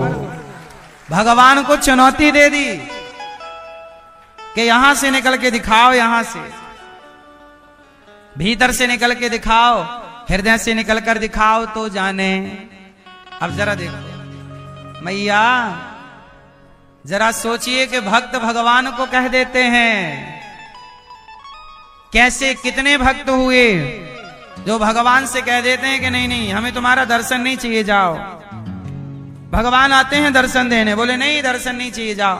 भगवान को चुनौती दे दी कि यहां से निकल के दिखाओ, यहां से भीतर से निकल के दिखाओ, हृदय से निकल कर दिखाओ तो जाने। अब जरा देखो मैया, जरा सोचिए कि भक्त भगवान को कह देते हैं, कैसे कितने भक्त हुए जो भगवान से कह देते हैं कि नहीं नहीं हमें तुम्हारा दर्शन नहीं चाहिए, जाओ। भगवान आते हैं दर्शन देने, बोले नहीं दर्शन नहीं चाहिए, जाओ।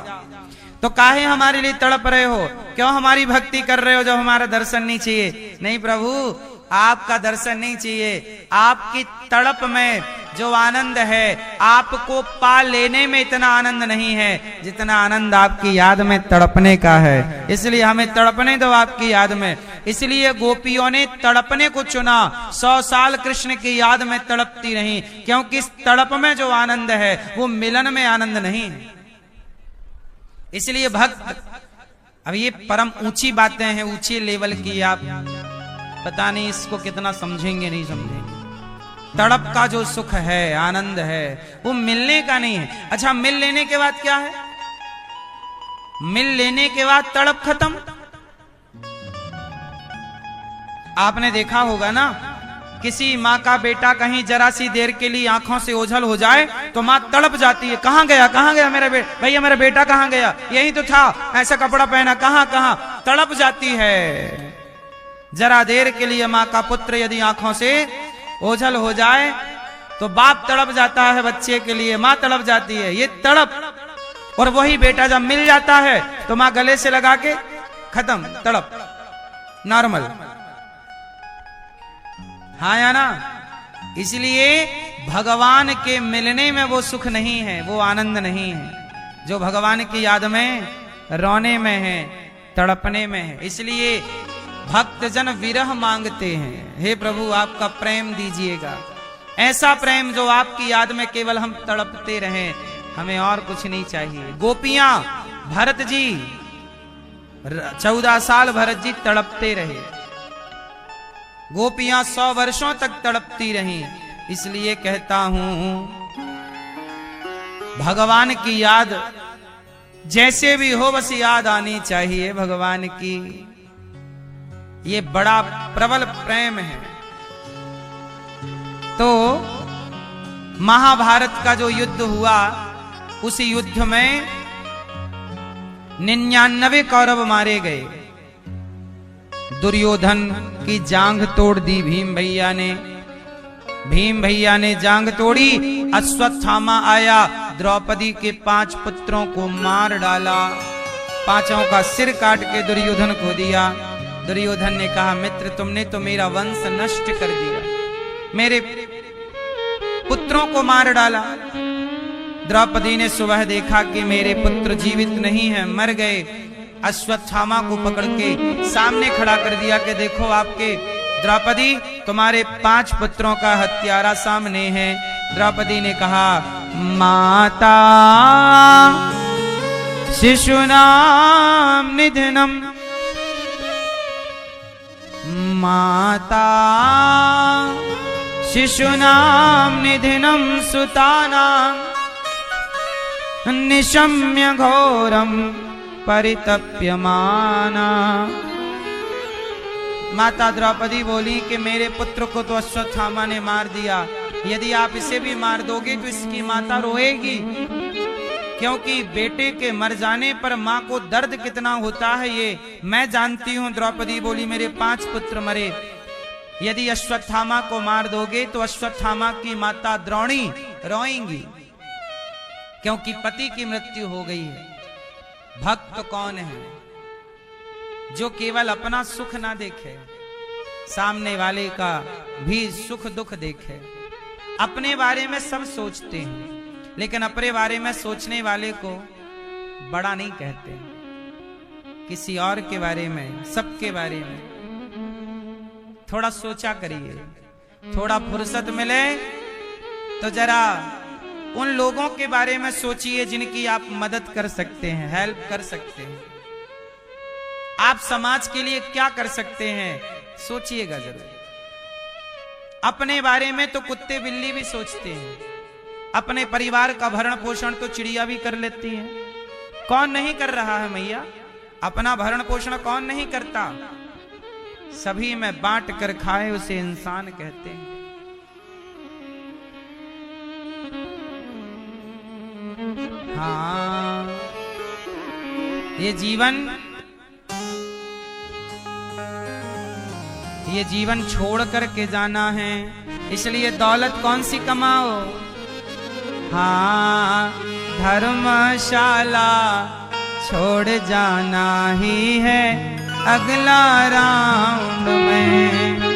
तो काहे हमारे लिए तड़प रहे हो, क्यों हमारी भक्ति कर रहे हो जब हमारा दर्शन नहीं चाहिए? नहीं प्रभु, आपका दर्शन नहीं चाहिए, आपकी तड़प में जो आनंद है, आपको पा लेने में इतना आनंद नहीं है जितना आनंद आपकी याद में तड़पने का है। इसलिए हमें तड़पने दो आपकी याद में। इसलिए गोपियों ने तड़पने को चुना, 100 साल कृष्ण की याद में तड़पती रही, क्योंकि इस तड़प में जो आनंद है वो मिलन में आनंद नहीं है। इसलिए भक्त, अब ये परम ऊंची बातें हैं, ऊंची लेवल की, आप पता नहीं इसको कितना समझेंगे नहीं समझेंगे, तड़प का जो सुख है, आनंद है, वो मिलने का नहीं है। अच्छा, मिल लेने के बाद क्या है? मिल लेने के बाद तड़प खत्म। आपने देखा होगा ना, किसी माँ का बेटा कहीं जरा सी देर के लिए आंखों से ओझल हो जाए तो माँ तड़प जाती है, कहां गया मेरा बेटा, भैया मेरा बेटा कहां गया, यही तो था, ऐसा कपड़ा पहना, कहां तड़प जाती है। जरा देर के लिए माँ का पुत्र यदि आंखों से ओझल हो जाए तो बाप तड़प जाता है, बच्चे के लिए माँ तड़प जाती है, ये तड़प। और वही बेटा जब मिल जाता है तो माँ गले से लगा के खत्म, तड़प नॉर्मल। हाँ या ना? इसलिए भगवान के मिलने में वो सुख नहीं है, वो आनंद नहीं है जो भगवान की याद में रोने में है, तड़पने में है। इसलिए भक्तजन विरह मांगते हैं, हे प्रभु आपका प्रेम दीजिएगा, ऐसा प्रेम जो आपकी याद में केवल हम तड़पते रहें, हमें और कुछ नहीं चाहिए। गोपियां, भरत जी 14 साल भरत जी तड़पते रहे, गोपियां 100 वर्षों तक तड़पती रहीं। इसलिए कहता हूं भगवान की याद जैसे भी हो बस याद आनी चाहिए भगवान की, ये बड़ा प्रबल प्रेम है। तो महाभारत का जो युद्ध हुआ, उस युद्ध में 99 कौरव मारे गए। दुर्योधन की जांघ तोड़ दी भीम भैया ने जांघ तोड़ी। अश्वत्थामा आया, द्रौपदी के 5 पुत्रों को मार डाला, 5 का सिर काट के दुर्योधन को दिया। दुर्योधन ने कहा, मित्र तुमने तो मेरा वंश नष्ट कर दिया, मेरे पुत्रों को मार डाला। द्रौपदी ने सुबह देखा कि मेरे पुत्र जीवित नहीं हैं, मर गए। अश्वत्थामा को पकड़ के सामने खड़ा कर दिया कि देखो आपके द्रौपदी, तुम्हारे 5 पुत्रों का हत्यारा सामने है। द्रौपदी ने कहा, माता शिशुनाम निधनम, माता शिशुनाम निधनम सुतानाम निशम्य घोरम परितप्यमाना। माता द्रौपदी बोली कि मेरे पुत्र को तो अश्वत्थामा ने मार दिया, यदि आप इसे भी मार दोगे तो इसकी माता रोएगी, क्योंकि बेटे के मर जाने पर माँ को दर्द कितना होता है ये मैं जानती हूँ। द्रौपदी बोली, मेरे 5 पुत्र मरे, यदि अश्वत्थामा को मार दोगे तो अश्वत्थामा की माता द्रोणी रोएंगी, क्योंकि पति की मृत्यु हो गई है। भक्त कौन है? जो केवल अपना सुख ना देखे, सामने वाले का भी सुख दुख देखे। अपने बारे में सब सोचते हैं, लेकिन अपने बारे में सोचने वाले को बड़ा नहीं कहते। किसी और के बारे में, सबके बारे में थोड़ा सोचा करिए। थोड़ा फुर्सत मिले तो जरा उन लोगों के बारे में सोचिए जिनकी आप मदद कर सकते हैं, हेल्प कर सकते हैं। आप समाज के लिए क्या कर सकते हैं, सोचिएगा जरूर। अपने बारे में तो कुत्ते बिल्ली भी सोचते हैं, अपने परिवार का भरण पोषण तो चिड़िया भी कर लेती है। कौन नहीं कर रहा है मैया? अपना भरण पोषण कौन नहीं करता? सभी में बांट कर खाए उसे इंसान कहते हैं। हाँ, ये जीवन छोड़ करके जाना है, इसलिए दौलत कौन सी कमाओ। हाँ, धर्मशाला छोड़ जाना ही है अगला राउंड में।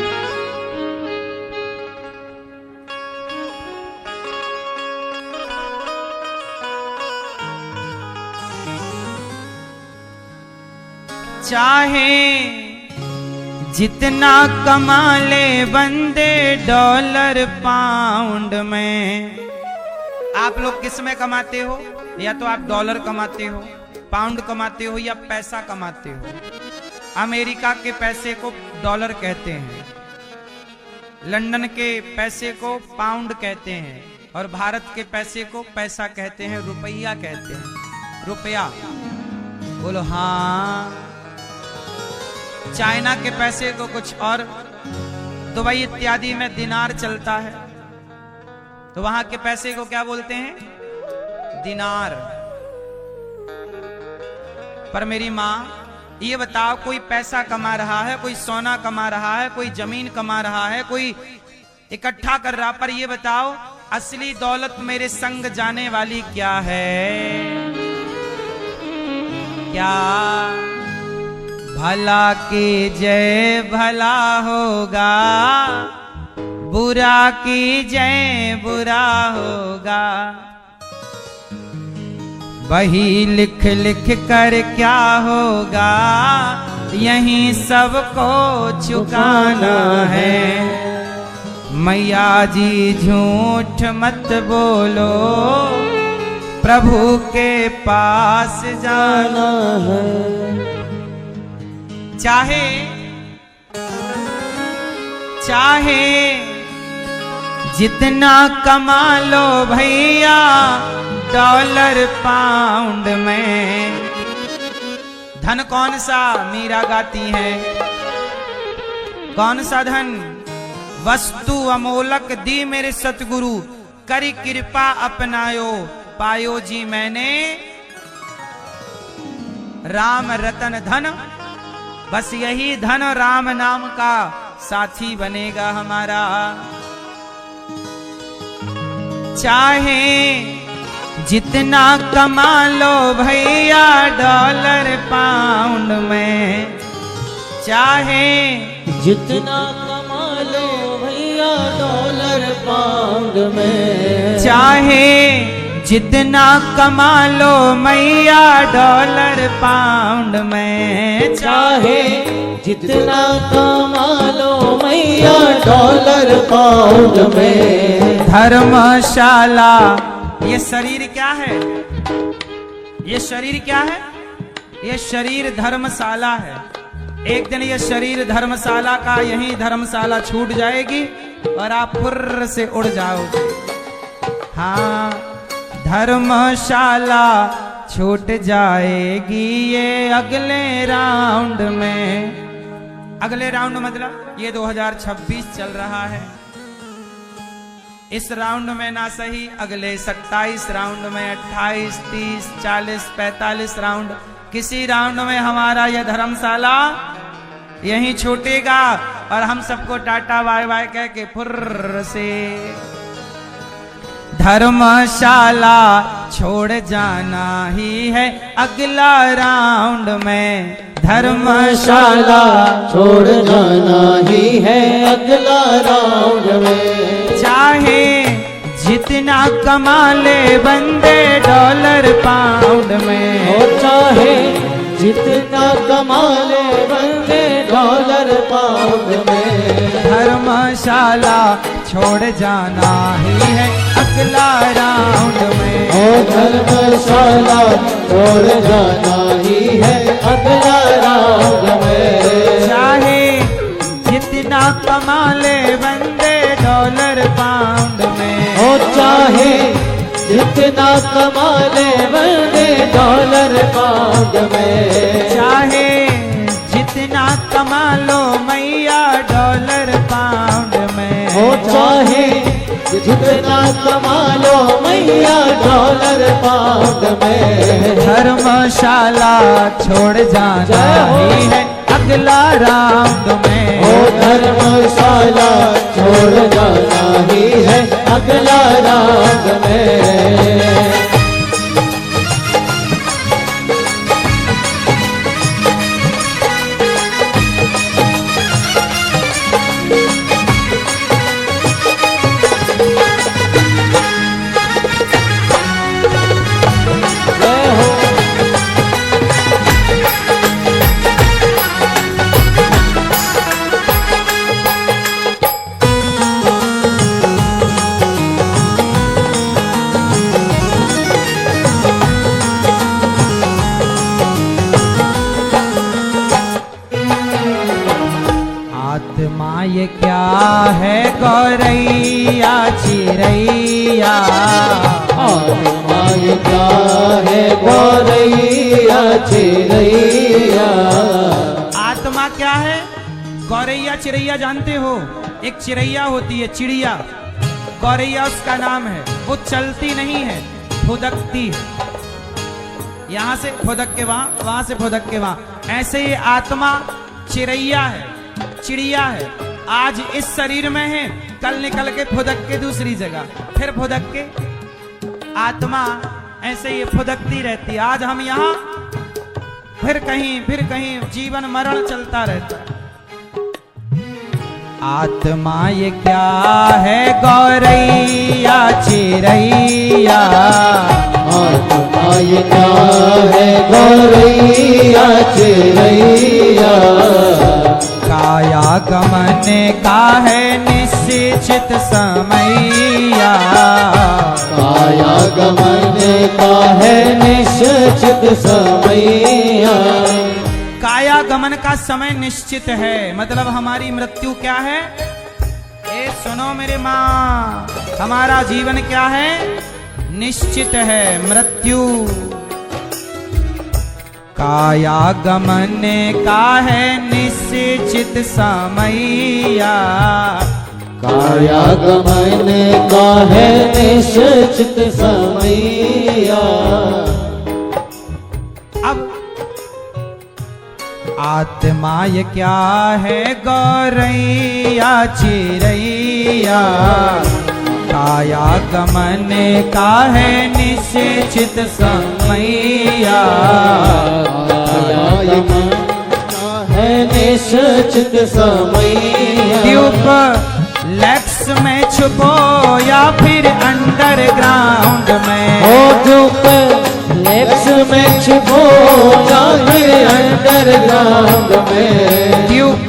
चाहे जितना कमा ले बंदे डॉलर पाउंड में। आप लोग किस में कमाते हो? या तो आप डॉलर कमाते हो, पाउंड कमाते हो, या पैसा कमाते हो। अमेरिका के पैसे को डॉलर कहते हैं, लंदन के पैसे को पाउंड कहते हैं और भारत के पैसे को पैसा कहते हैं, रुपया कहते हैं, रुपया। बोलो हाँ। चाइना के पैसे को कुछ और, दुबई इत्यादि में दिनार चलता है, तो वहां के पैसे को क्या बोलते हैं? दिनार। पर मेरी मां, ये बताओ, कोई पैसा कमा रहा है, कोई सोना कमा रहा है, कोई जमीन कमा रहा है, कोई इकट्ठा कर रहा, पर ये बताओ असली दौलत मेरे संग जाने वाली क्या है? क्या? भला की जय भला होगा, बुरा की जय बुरा होगा। वही लिख लिख कर क्या होगा, यहीं सबको चुकाना है। मैया जी झूठ मत बोलो, प्रभु के पास जाना है। चाहे चाहे जितना कमा लो भैया, डॉलर पाउंड में। धन कौन सा? मीरा गाती है, कौन सा धन? वस्तु अमोलक दी मेरे सतगुरु, करी कृपा अपनायो, पायो जी मैंने राम रतन धन। बस यही धन राम नाम का साथी बनेगा हमारा। चाहे जितना कमा लो भैया, डॉलर पाउंड में। चाहे जितना कमा लो भैया, डॉलर पाउंड में। चाहे जितना कमा लो मैया, डॉलर पाउंड में। चाहे जितना कमा लो मैया, डॉलर पाउंड में। धर्मशाला, ये शरीर क्या है? ये शरीर क्या है? ये शरीर धर्मशाला है। एक दिन ये शरीर धर्मशाला का, यही धर्मशाला छूट जाएगी और आप फुर्र से उड़ जाओगे। हाँ, धर्मशाला छूट जाएगी ये अगले राउंड में। अगले राउंड मतलब ये 2026 चल रहा है। इस राउंड में ना सही, अगले 27 राउंड में, 28, 30, 40, 45 राउंड, किसी राउंड में हमारा यह धर्मशाला यहीं छूटेगा और हम सबको टाटा बाय बाय कह के फुर्र से धर्मशाला छोड़ जाना ही है अगला राउंड में। धर्मशाला छोड़ जाना ही है अगला राउंड में। चाहे जितना कमा ले बंदे डॉलर पाउंड में। हो चाहे जितना कमा ले बंदे डॉलर पाउंड में। धर्मशाला छोड़ जाना ही है अगला राउंड में। हो धर्मशाला छोड़ जाना ही है अगला राउंड में। चाहे जितना कमा ले बंदे डॉलर पाउंड में। हो चाहे जितना कमा ले बंदे डॉलर पाउंड में। चाहे जितना कमा लो मैया डॉलर पाउंड में। हो चाहे जितना कमा लो मैया डॉलर पाउंड में। धर्मशाला छोड़ जाना ही है अगला राउंड में। हो धर्मशाला छोड़ जाना ही है अगला राउंड में। ये क्या है गौरैया चिरैया। आत्मा ये क्या है गौरैया चिरैया। आत्मा क्या है? गौरैया चिरैया जानते हो? एक चिरैया होती है चिड़िया, गौरैया उसका नाम है। वो चलती नहीं है, फुदकती है। यहां से फुदक के वहां, वहां से फुदक के वहां। ऐसे ही आत्मा चिड़ैया है, चिड़िया है। आज इस शरीर में है, कल निकल के फुदक के दूसरी जगह, फिर फुदक के। आत्मा ऐसे ही फुदकती रहती है। आज हम यहाँ, फिर कहीं जीवन मरण चलता रहता है। आत्मा ये क्या है गौरैया चिरैया। आत्मा ये क्या है गौरैया चिरैया। काया गमन का है निश्चित समैया। काया गमन का है निश्चित समैया। काया गमन का समय निश्चित है, मतलब हमारी मृत्यु क्या है? ए सुनो मेरे माँ, हमारा जीवन क्या है? निश्चित है, मृत्यु। काया गमन का है निश्चित समैया। काया गमन का है निश्चित समैया। अब आत्मा ये क्या है गौरैया चिरैया। काया गमन का है निश्चित समैया। काया गमन का है निश्चित समैया। ट्यूब लेक्स में छुपो या फिर अंडरग्राउंड में। हो धूप लेक्स में छुपो या फिर अंडरग्राउंड में। ट्यूब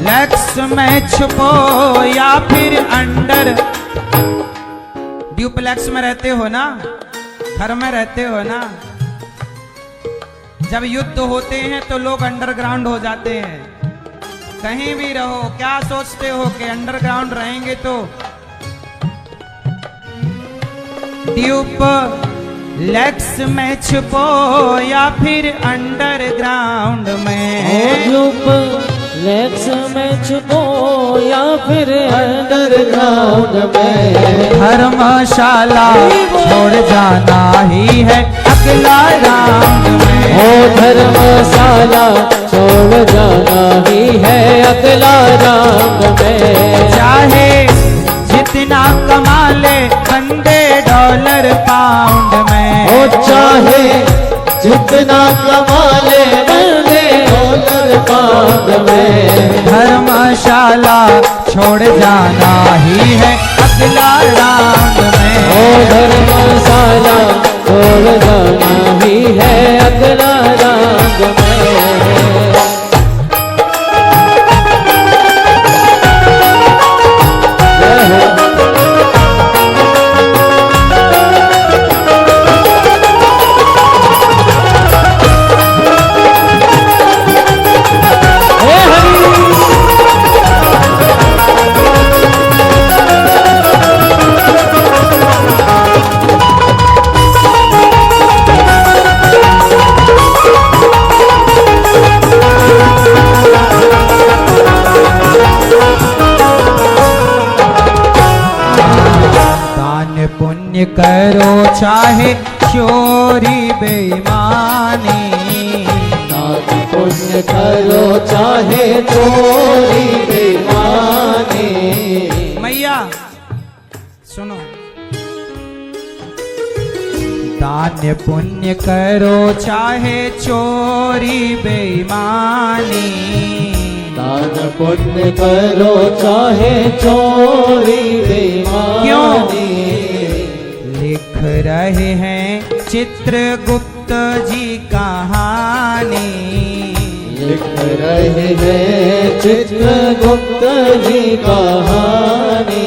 लेक्स में छुपो या फिर अंडर। ड्यूप्लेक्स में रहते हो ना, घर में रहते हो ना। जब युद्ध होते हैं तो लोग अंडरग्राउंड हो जाते हैं। कहीं भी रहो, क्या सोचते हो कि अंडरग्राउंड रहेंगे तो? ट्यूब लेक्स में छुपो या फिर अंडरग्राउंड में। लेक्स में छुपो या फिर अंडरग्राउंड में। धर्मशाला छोड़ जाना ही है अगला राउंड में। हो धर्मशाला छोड़ जाना ही है अगला राउंड में। चाहे जितना कमा ले बंदे डॉलर पाउंड में। हो चाहे जितना कमा ले बंदे डॉलर पाउंड में। धर्मशाला छोड़ जाना ही है अगला राउंड में। हो धर्मशाला छोड़ जाना ही है अगला राउंड में। पुण्य करो चाहे चोरी बेईमानी। दान पुण्य करो चाहे चोरी बेईमानी। मैया सुनो, दान पुण्य करो चाहे चोरी बेईमानी। दान पुण्य करो चाहे चोरी बेईमानी। लिख रहे हैं चित्रगुप्त जी कहानी। लिख रहे हैं चित्रगुप्त जी कहानी।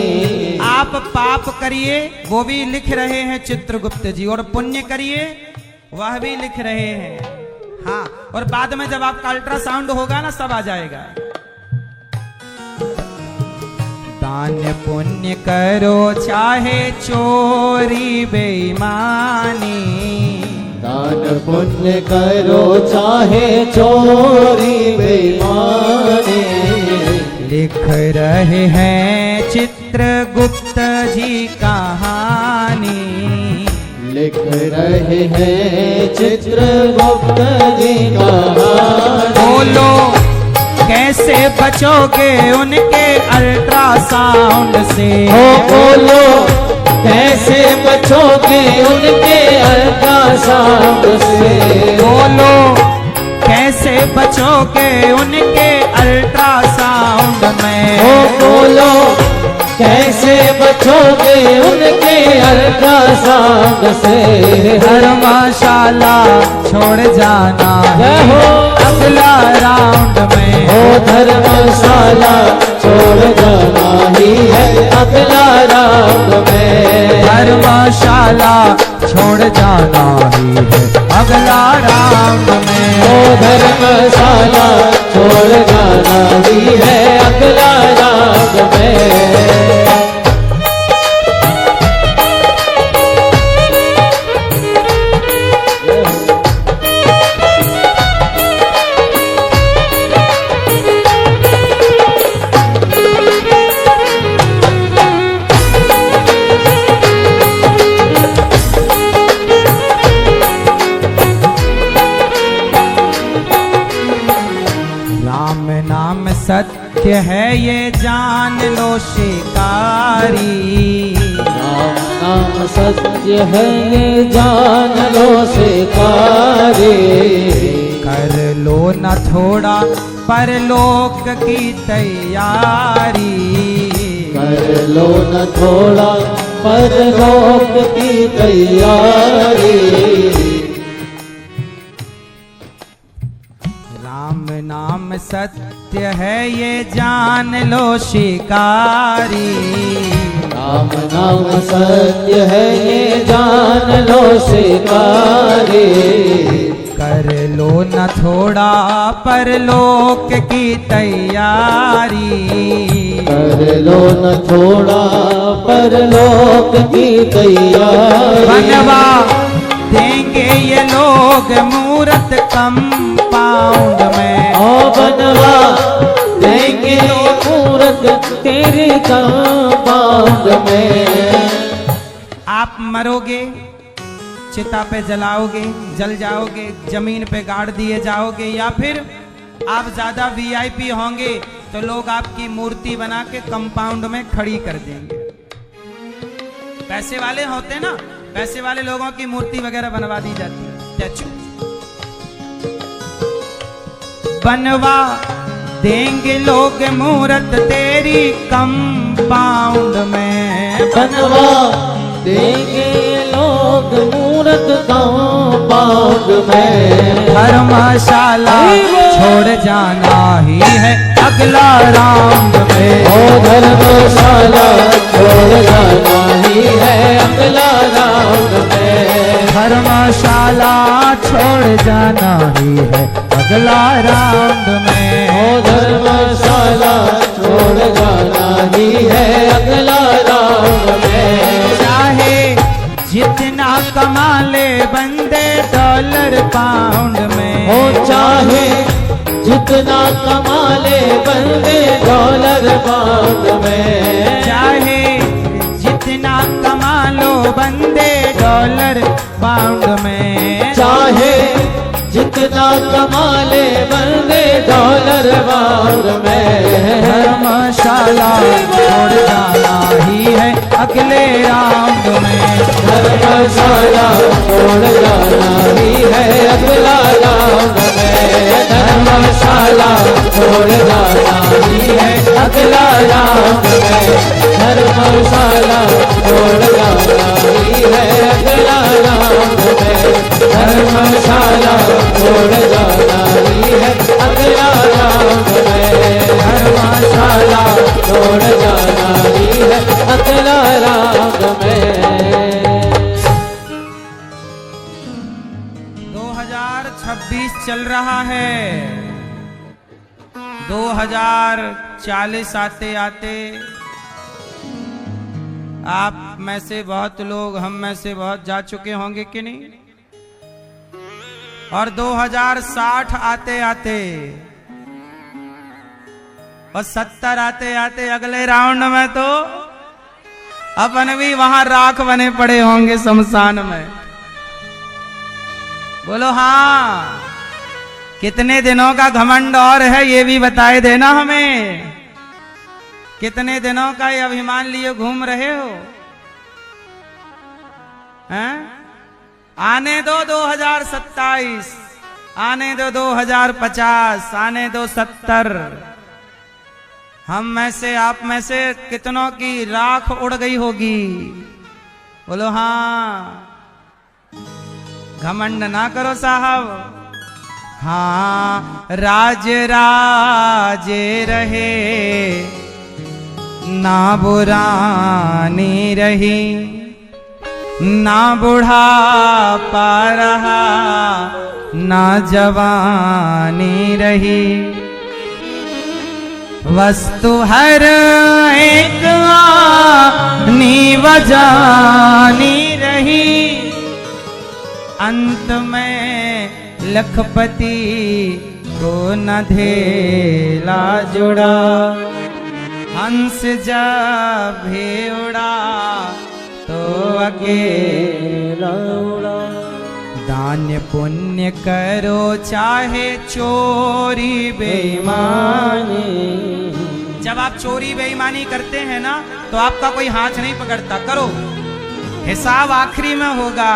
आप पाप करिए वो भी लिख रहे हैं चित्रगुप्त जी, और पुण्य करिए वह भी लिख रहे हैं। हाँ, और बाद में जब आपका अल्ट्रासाउंड होगा ना, सब आ जाएगा। दान पुण्य करो चाहे चोरी बेईमानी, दान पुण्य करो चाहे चोरी बेईमानी। लिख रहे हैं चित्रगुप्त जी कहानी, लिख रहे हैं चित्रगुप्त जी कहानी। बोलो कैसे बचोगे उनके अल्ट्रासाउंड से, ओ बोलो कैसे बचोगे उनके अल्ट्रासाउंड से। बोलो कैसे बचोगे उनके अल्ट्रासाउंड में, ओ बोलो कैसे बचोगे उनके अल्ट्रासाउंड से। धर्मशाला छोड़ जाना है अगला राउंड में, ओ धर्मशाला छोड़ जाना ही है अगला राउंड में। धर्मशाला छोड़ जाना ही है अगला राउंड में, ओ धर्मशाला छोड़ जाना ही है अगला राउंड में। सत्य है ये जान लो शिकारी, राम नाम सत्य है ये जान लो शिकारी। कर लो न थोड़ा परलोक की तैयारी, कर लो न थोड़ा परलोक की तैयारी। राम नाम सत्य है ये जान लो शिकारी, राम नाम सत्य है ये जान लो शिकारी। कर लो न थोड़ा परलोक की तैयारी, कर लो न थोड़ा परलोक की तैयारी। बनवा देंगे ये लोग मूरत कंपाउंड में, ओ बनवा देंगे मूरत तेरे कंपाउंड में। आप मरोगे चिता पे जलाओगे, जल जाओगे, जमीन पे गाड़ दिए जाओगे, या फिर आप ज्यादा वीआईपी होंगे तो लोग आपकी मूर्ति बना के कंपाउंड में खड़ी कर देंगे। पैसे वाले होते ना, पैसे वाले लोगों की मूर्ति वगैरह बनवा दी जाती है, स्टैचू बनवा देंगे लोग मूरत तेरी कंपाउंड में, बनवा देंगे लोग मूरत कंपाउंड में। धर्मशाला छोड़ जाना ही है अगला राउंड में, ओ धर्मशाला छोड़ जाना ही है अगला राउंड में। धर्मशाला छोड़ जाना ही है अगला राउंड में, ओ धर्मशाला छोड़ जाना ही है अगला राउंड में। चाहे जितना कमा ले बंदे डॉलर पाउंड में, हो चाहे जितना कमा ले बंदे डॉलर पाउंड में। चाहे जितना कमा लो बंदे डॉलर पाउंड में, चाहे जितना कमा ले बंदे डॉलर पाउंड में। धर्मशाला छोड़ जाना ही है अगले राउंड में, धर्मशाला छोड़ जाना ही है अगला राउंड में। धर्मशाला छोड़ जाना ही है अगला राउंड में। धर्मशाला छोड़ जाना ही है अगला राउंड में। धर्मशाला छोड़ जाना ही है अगला राउंड में। धर्मशाला छोड़ जाना ही है अगला राउंड में। 2026 चल रहा है, 2040 आते आते आप में से बहुत लोग हम में से बहुत जा चुके होंगे कि नहीं। और 2060 आते आते और 70 आते आते अगले राउंड में तो अपन भी वहां राख बने पड़े होंगे शमशान में। बोलो हाँ, कितने दिनों का घमंड और है ये भी बताए देना हमें। कितने दिनों का ये अभिमान लिए घूम रहे हो हैं? आने दो 2027, आने दो 2050, आने दो 70। हम में से आप में से कितनों की राख उड़ गई होगी। बोलो हाँ, घमंड ना करो साहब। हाँ, राज राजे रहे ना बुरानी रही, ना बुढ़ापा रहा ना जवानी रही। वस्तु हर एक आनी बजानी रही, अंत में लखपति को न धेला जुड़ा। हंस जब भी उड़ा तो अकेला उड़ा। दान पुण्य करो चाहे चोरी बेईमानी। जब आप चोरी बेईमानी करते हैं ना तो आपका कोई हाथ नहीं पकड़ता। करो, हिसाब आखिरी में होगा।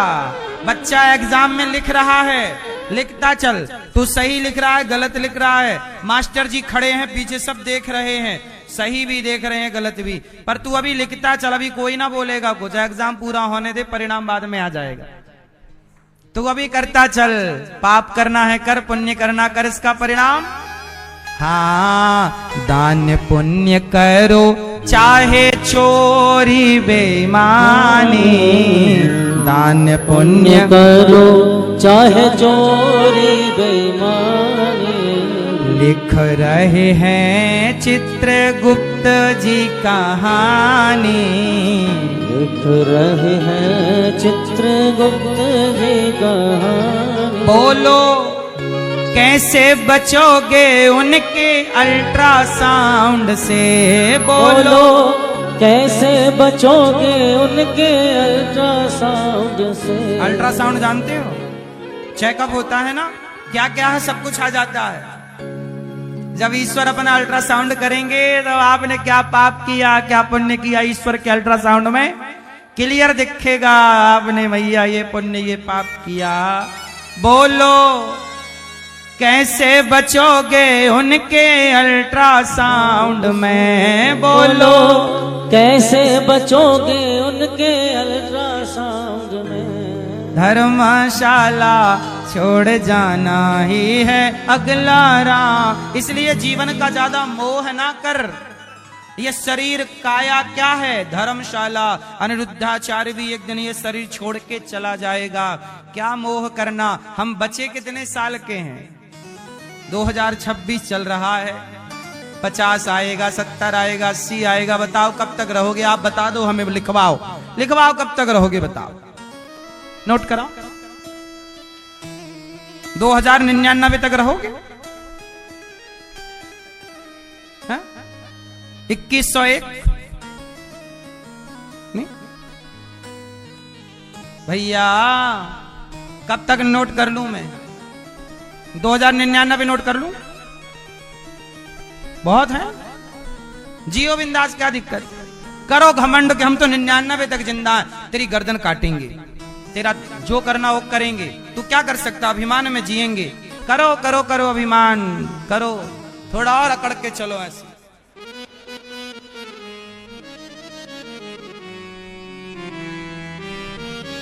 बच्चा एग्जाम में लिख रहा है, लिखता चल। तू सही लिख रहा है, गलत लिख रहा है। मास्टर जी खड़े हैं पीछे, सब देख रहे हैं, सही भी देख रहे हैं गलत भी। पर तू अभी लिखता चल, अभी कोई ना बोलेगा कुछ। एग्जाम पूरा होने दे, परिणाम बाद में आ जाएगा। तू अभी करता चल। पाप करना है कर, पुण्य करना कर, इसका परिणाम। हाँ, दान पुण्य करो चाहे चोरी बेईमानी। दान पुण्य करो चाहे चोरी बेईमानी। लिख रहे हैं चित्रगुप्त जी कहानी। लिख रहे हैं चित्रगुप्त जी कहानी। बोलो कैसे बचोगे उनके अल्ट्रासाउंड से। बोलो कैसे बचोगे उनके अल्ट्रासाउंड से। अल्ट्रासाउंड जानते हो, चेकअप होता है ना, क्या क्या है सब कुछ आ जाता है। जब ईश्वर अपना अल्ट्रासाउंड करेंगे तो आपने क्या पाप किया क्या पुण्य किया, ईश्वर के अल्ट्रासाउंड में क्लियर दिखेगा। आपने भैया ये पुण्य ये पाप किया। बोलो कैसे बचोगे उनके अल्ट्रासाउंड में। बोलो कैसे बचोगे उनके अल्ट्रासाउंड में। धर्मशाला छोड़ जाना ही है अगला राह। इसलिए जीवन का ज्यादा मोह ना कर। ये शरीर काया क्या है, धर्मशाला। अनिरुद्धाचार्य भी एक दिन ये शरीर छोड़ के चला जाएगा, क्या मोह करना। हम बचे कितने साल के हैं, 2026 चल रहा है। 50 आएगा, 70 आएगा, 80 आएगा। बताओ कब तक रहोगे, आप बता दो हमें, लिखवाओ लिखवाओ कब तक रहोगे बताओ, नोट कराओ। 2099 तक रहोगे, 2101 नहीं भैया, कब तक नोट कर लूं मैं, 2099 नोट कर लूं, बहुत है। जियो बिंदास, क्या दिक्कत। करो घमंड के हम तो 99 तक जिंदा हैं, तेरी गर्दन काटेंगे, तेरा जो करना वो करेंगे। तू क्या कर सकता, अभिमान में जिएंगे। करो करो करो अभिमान करो, थोड़ा और अकड़ के चलो ऐसे।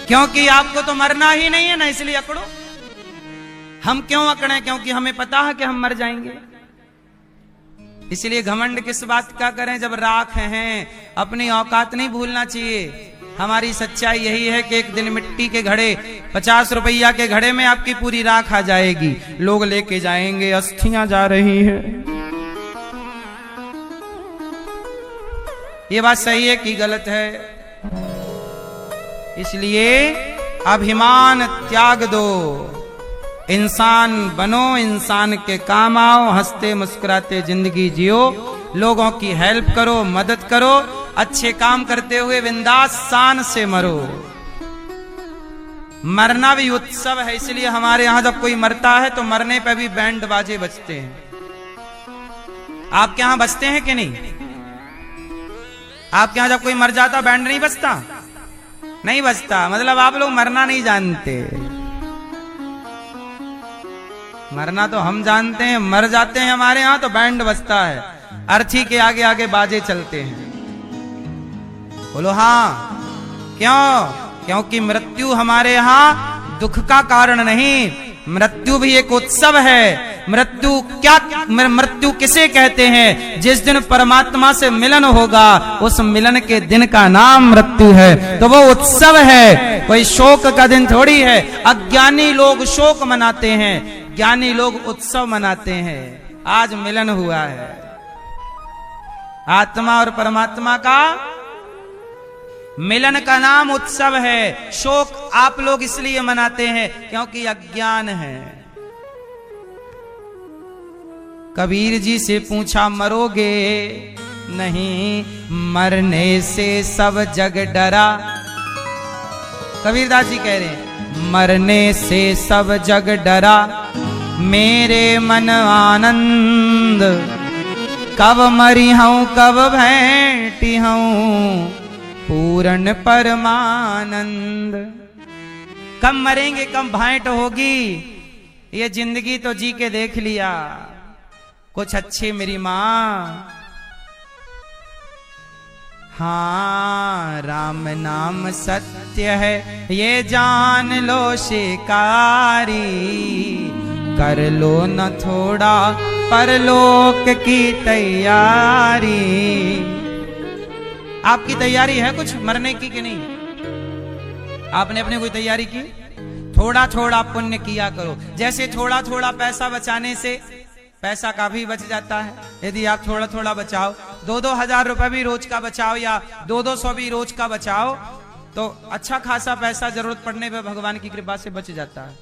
क्योंकि आपको तो मरना ही नहीं है ना, इसलिए अकड़ो। हम क्यों अकड़े, क्योंकि हमें पता है कि हम मर जाएंगे। इसलिए घमंड किस बात का करें जब राख हैं। अपनी औकात नहीं भूलना चाहिए। हमारी सच्चाई यही है कि एक दिन मिट्टी के घड़े, 50 रुपया के घड़े में आपकी पूरी राख आ जाएगी। लोग लेके जाएंगे, अस्थियां जा रही है। ये बात सही है कि गलत है, इसलिए अभिमान त्याग दो, इंसान बनो, इंसान के काम आओ, हंसते मुस्कुराते जिंदगी जियो, लोगों की हेल्प करो, मदद करो, अच्छे काम करते हुए बिंदास शान से मरो। मरना भी उत्सव है, इसलिए हमारे यहां जब कोई मरता है तो मरने पे भी बैंड बाजे बजते हैं। आपके यहां बजते हैं कि नहीं? आपके यहां जब कोई मर जाता बैंड नहीं बजता? नहीं बजता, मतलब आप लोग मरना नहीं जानते। मरना तो हम जानते हैं, मर जाते हैं हमारे यहां तो बैंड बजता है, अर्थी के आगे आगे बाजे चलते हैं। बोलो हाँ, क्यों? क्योंकि मृत्यु हमारे यहां दुख का कारण नहीं, मृत्यु भी एक उत्सव है। मृत्यु किसे कहते हैं? जिस दिन परमात्मा से मिलन होगा, उस मिलन के दिन का नाम मृत्यु है, तो वो उत्सव है, कोई शोक का दिन थोड़ी है। अज्ञानी लोग शोक मनाते हैं, ज्ञानी लोग उत्सव मनाते हैं। आज मिलन हुआ है आत्मा और परमात्मा का, मिलन का नाम उत्सव है। शोक आप लोग इसलिए मनाते हैं क्योंकि अज्ञान है। कबीर जी से पूछा मरोगे? नहीं, मरने से सब जग डरा। कबीरदास जी कह रहे हैं मरने से सब जग डरा, मेरे मन आनंद, कब मरी हूं कब भेंटी हूं पूर्ण परमानंद। कब मरेंगे कब भेंट होगी, ये जिंदगी तो जी के देख लिया। कुछ अच्छे मेरी माँ, हाँ राम नाम सत्य है ये जान लो शिकारी, कर लो न थोड़ा परलोक की तैयारी। आपकी तैयारी है कुछ मरने की कि नहीं? आपने अपने कोई तैयारी की? थोड़ा थोड़ा पुण्य किया करो। जैसे थोड़ा थोड़ा पैसा बचाने से पैसा काफी बच जाता है। यदि आप थोड़ा थोड़ा बचाओ, 2-2 हजार रुपए भी रोज का बचाओ या 200-200 भी रोज का बचाओ, तो अच्छा खासा पैसा जरूरत पड़ने पे भगवान की कृपा से बच जाता है।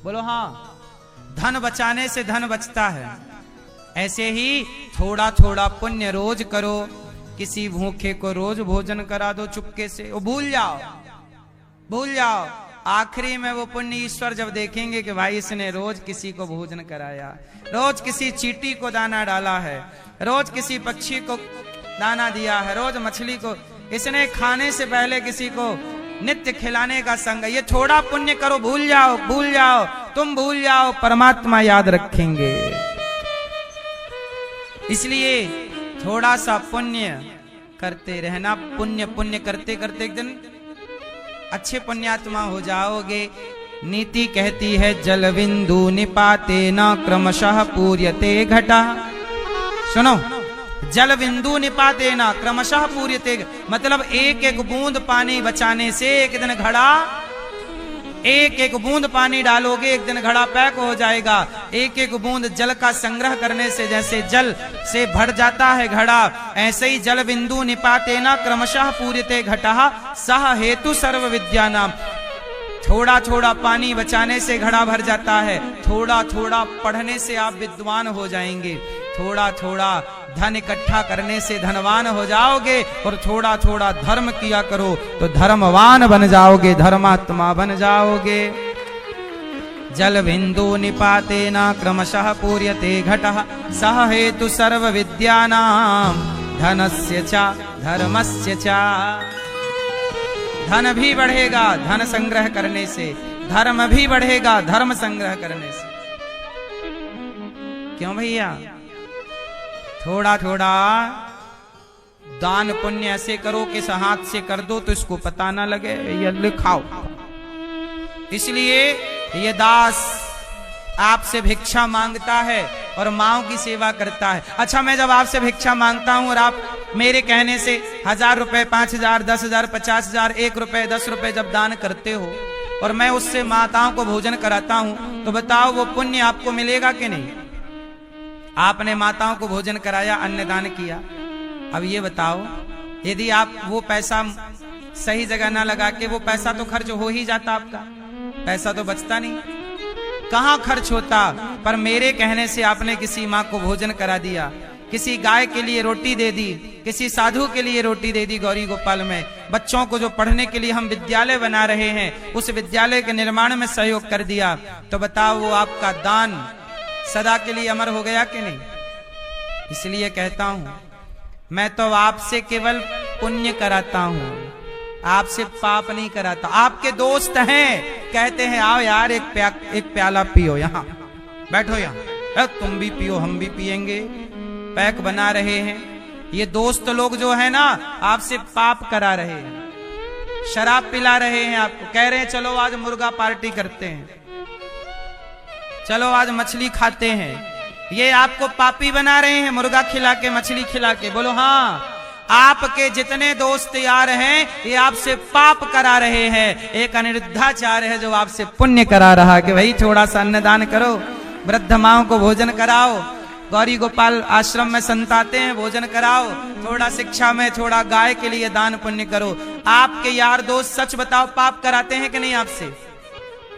बोलो हाँ, धन बचाने से धन बचता है। ऐसे ही थोड़ा थोड़ा पुण्य रोज करो। किसी भूखे को रोज भोजन करा दो चुपके से, वो भूल जाओ। आखिरी में वो पुण्य ईश्वर जब देखेंगे कि भाई इसने रोज किसी को भोजन कराया, रोज किसी चींटी को दाना डाला है, रोज किसी पक्षी को दाना दिया है, रोज मछली को, इसने खाने से पहले किसी को नित्य खिलाने का संग। ये थोड़ा पुण्य करो, भूल जाओ, तुम भूल जाओ, परमात्मा याद रखेंगे। इसलिए थोड़ा सा पुण्य करते रहना। पुण्य करते करते एक दिन अच्छे पुण्यात्मा हो जाओगे। नीति कहती है जल बिंदु निपाते न क्रमशः पूर्यते घटा। सुनो, जल बिंदु निपाते न क्रमशः पूर्यते, मतलब एक एक बूंद पानी बचाने से एक दिन घड़ा, एक एक बूंद पानी डालोगे एक दिन घड़ा पैक हो जाएगा। एक एक बूंद जल का संग्रह करने से जैसे जल से भर जाता है घड़ा, ऐसे ही जल बिंदु निपाते न क्रमशः पूर्यते घटः सह हेतु सर्व विद्या नाम। थोड़ा थोड़ा पानी बचाने से घड़ा भर जाता है, थोड़ा थोड़ा पढ़ने से आप विद्वान हो जाएंगे, थोड़ा थोड़ा धन इकट्ठा करने से धनवान हो जाओगे, और थोड़ा थोड़ा धर्म किया करो तो धर्मवान बन जाओगे, धर्मात्मा बन जाओगे। जल बिंदु निपाते न क्रमशः पूर्यते घटः सह हेतु सर्व विद्यानां धनस्य च धर्मस्य च। धन भी बढ़ेगा धन संग्रह करने से, धर्म भी बढ़ेगा धर्म संग्रह करने से। क्यों भैया? थोड़ा थोड़ा दान पुण्य ऐसे करो कि हाथ से कर दो तो इसको पता ना लगे, ये लिखाओ। इसलिए ये दास आपसे भिक्षा मांगता है और माओ की सेवा करता है। अच्छा, मैं जब आपसे भिक्षा मांगता हूं और आप मेरे कहने से 1000 रुपए, 5000, 10,000, 50,000, 1 रुपए, 10 रुपए जब दान करते हो और मैं उससे माताओं को भोजन कराता हूं, तो बताओ वो पुण्य आपको मिलेगा कि नहीं? आपने माताओं को भोजन कराया, अन्नदान किया। अब ये बताओ, यदि आप वो पैसा सही जगह ना लगा के वो पैसा तो खर्च हो ही जाता, आपका पैसा तो बचता नहीं, कहां खर्च होता। पर मेरे कहने से आपने किसी माँ को भोजन करा दिया, किसी गाय के लिए रोटी दे दी, किसी साधु के लिए रोटी दे दी गौरी गोपाल में। बच्चों को जो पढ़ने के लिए हम विद्यालय बना रहे हैं, उस विद्यालय के निर्माण में सहयोग कर दिया। तो बताओ वो आपका दान सदा के लिए अमर हो गया कि नहीं? इसलिए कहता हूं मैं तो आपसे केवल पुण्य कराता हूं, आपसे पाप नहीं कराता। आपके दोस्त हैं, कहते हैं आओ यार एक प्याला पियो, यहाँ बैठो, यहाँ तुम भी पियो हम भी पिएंगे, पैक बना रहे हैं। ये दोस्त लोग जो है ना, आपसे पाप करा रहे हैं, शराब पिला रहे हैं आपको, कह रहे हैं चलो आज मुर्गा पार्टी करते हैं, चलो आज मछली खाते हैं। ये आपको पापी बना रहे हैं, मुर्गा खिला के मछली खिला के। बोलो हाँ, आपके जितने दोस्त यार हैं ये आपसे पाप करा रहे हैं। एक अनिरुद्धाचार्य है जो आपसे पुण्य करा रहा कि भाई थोड़ा सा अन्नदान करो, वृद्ध माओं को भोजन कराओ, गौरी गोपाल आश्रम में संताते हैं भोजन कराओ, थोड़ा शिक्षा में, थोड़ा गाय के लिए दान पुण्य करो। आपके यार दोस्त सच बताओ पाप कराते हैं कि नहीं आपसे?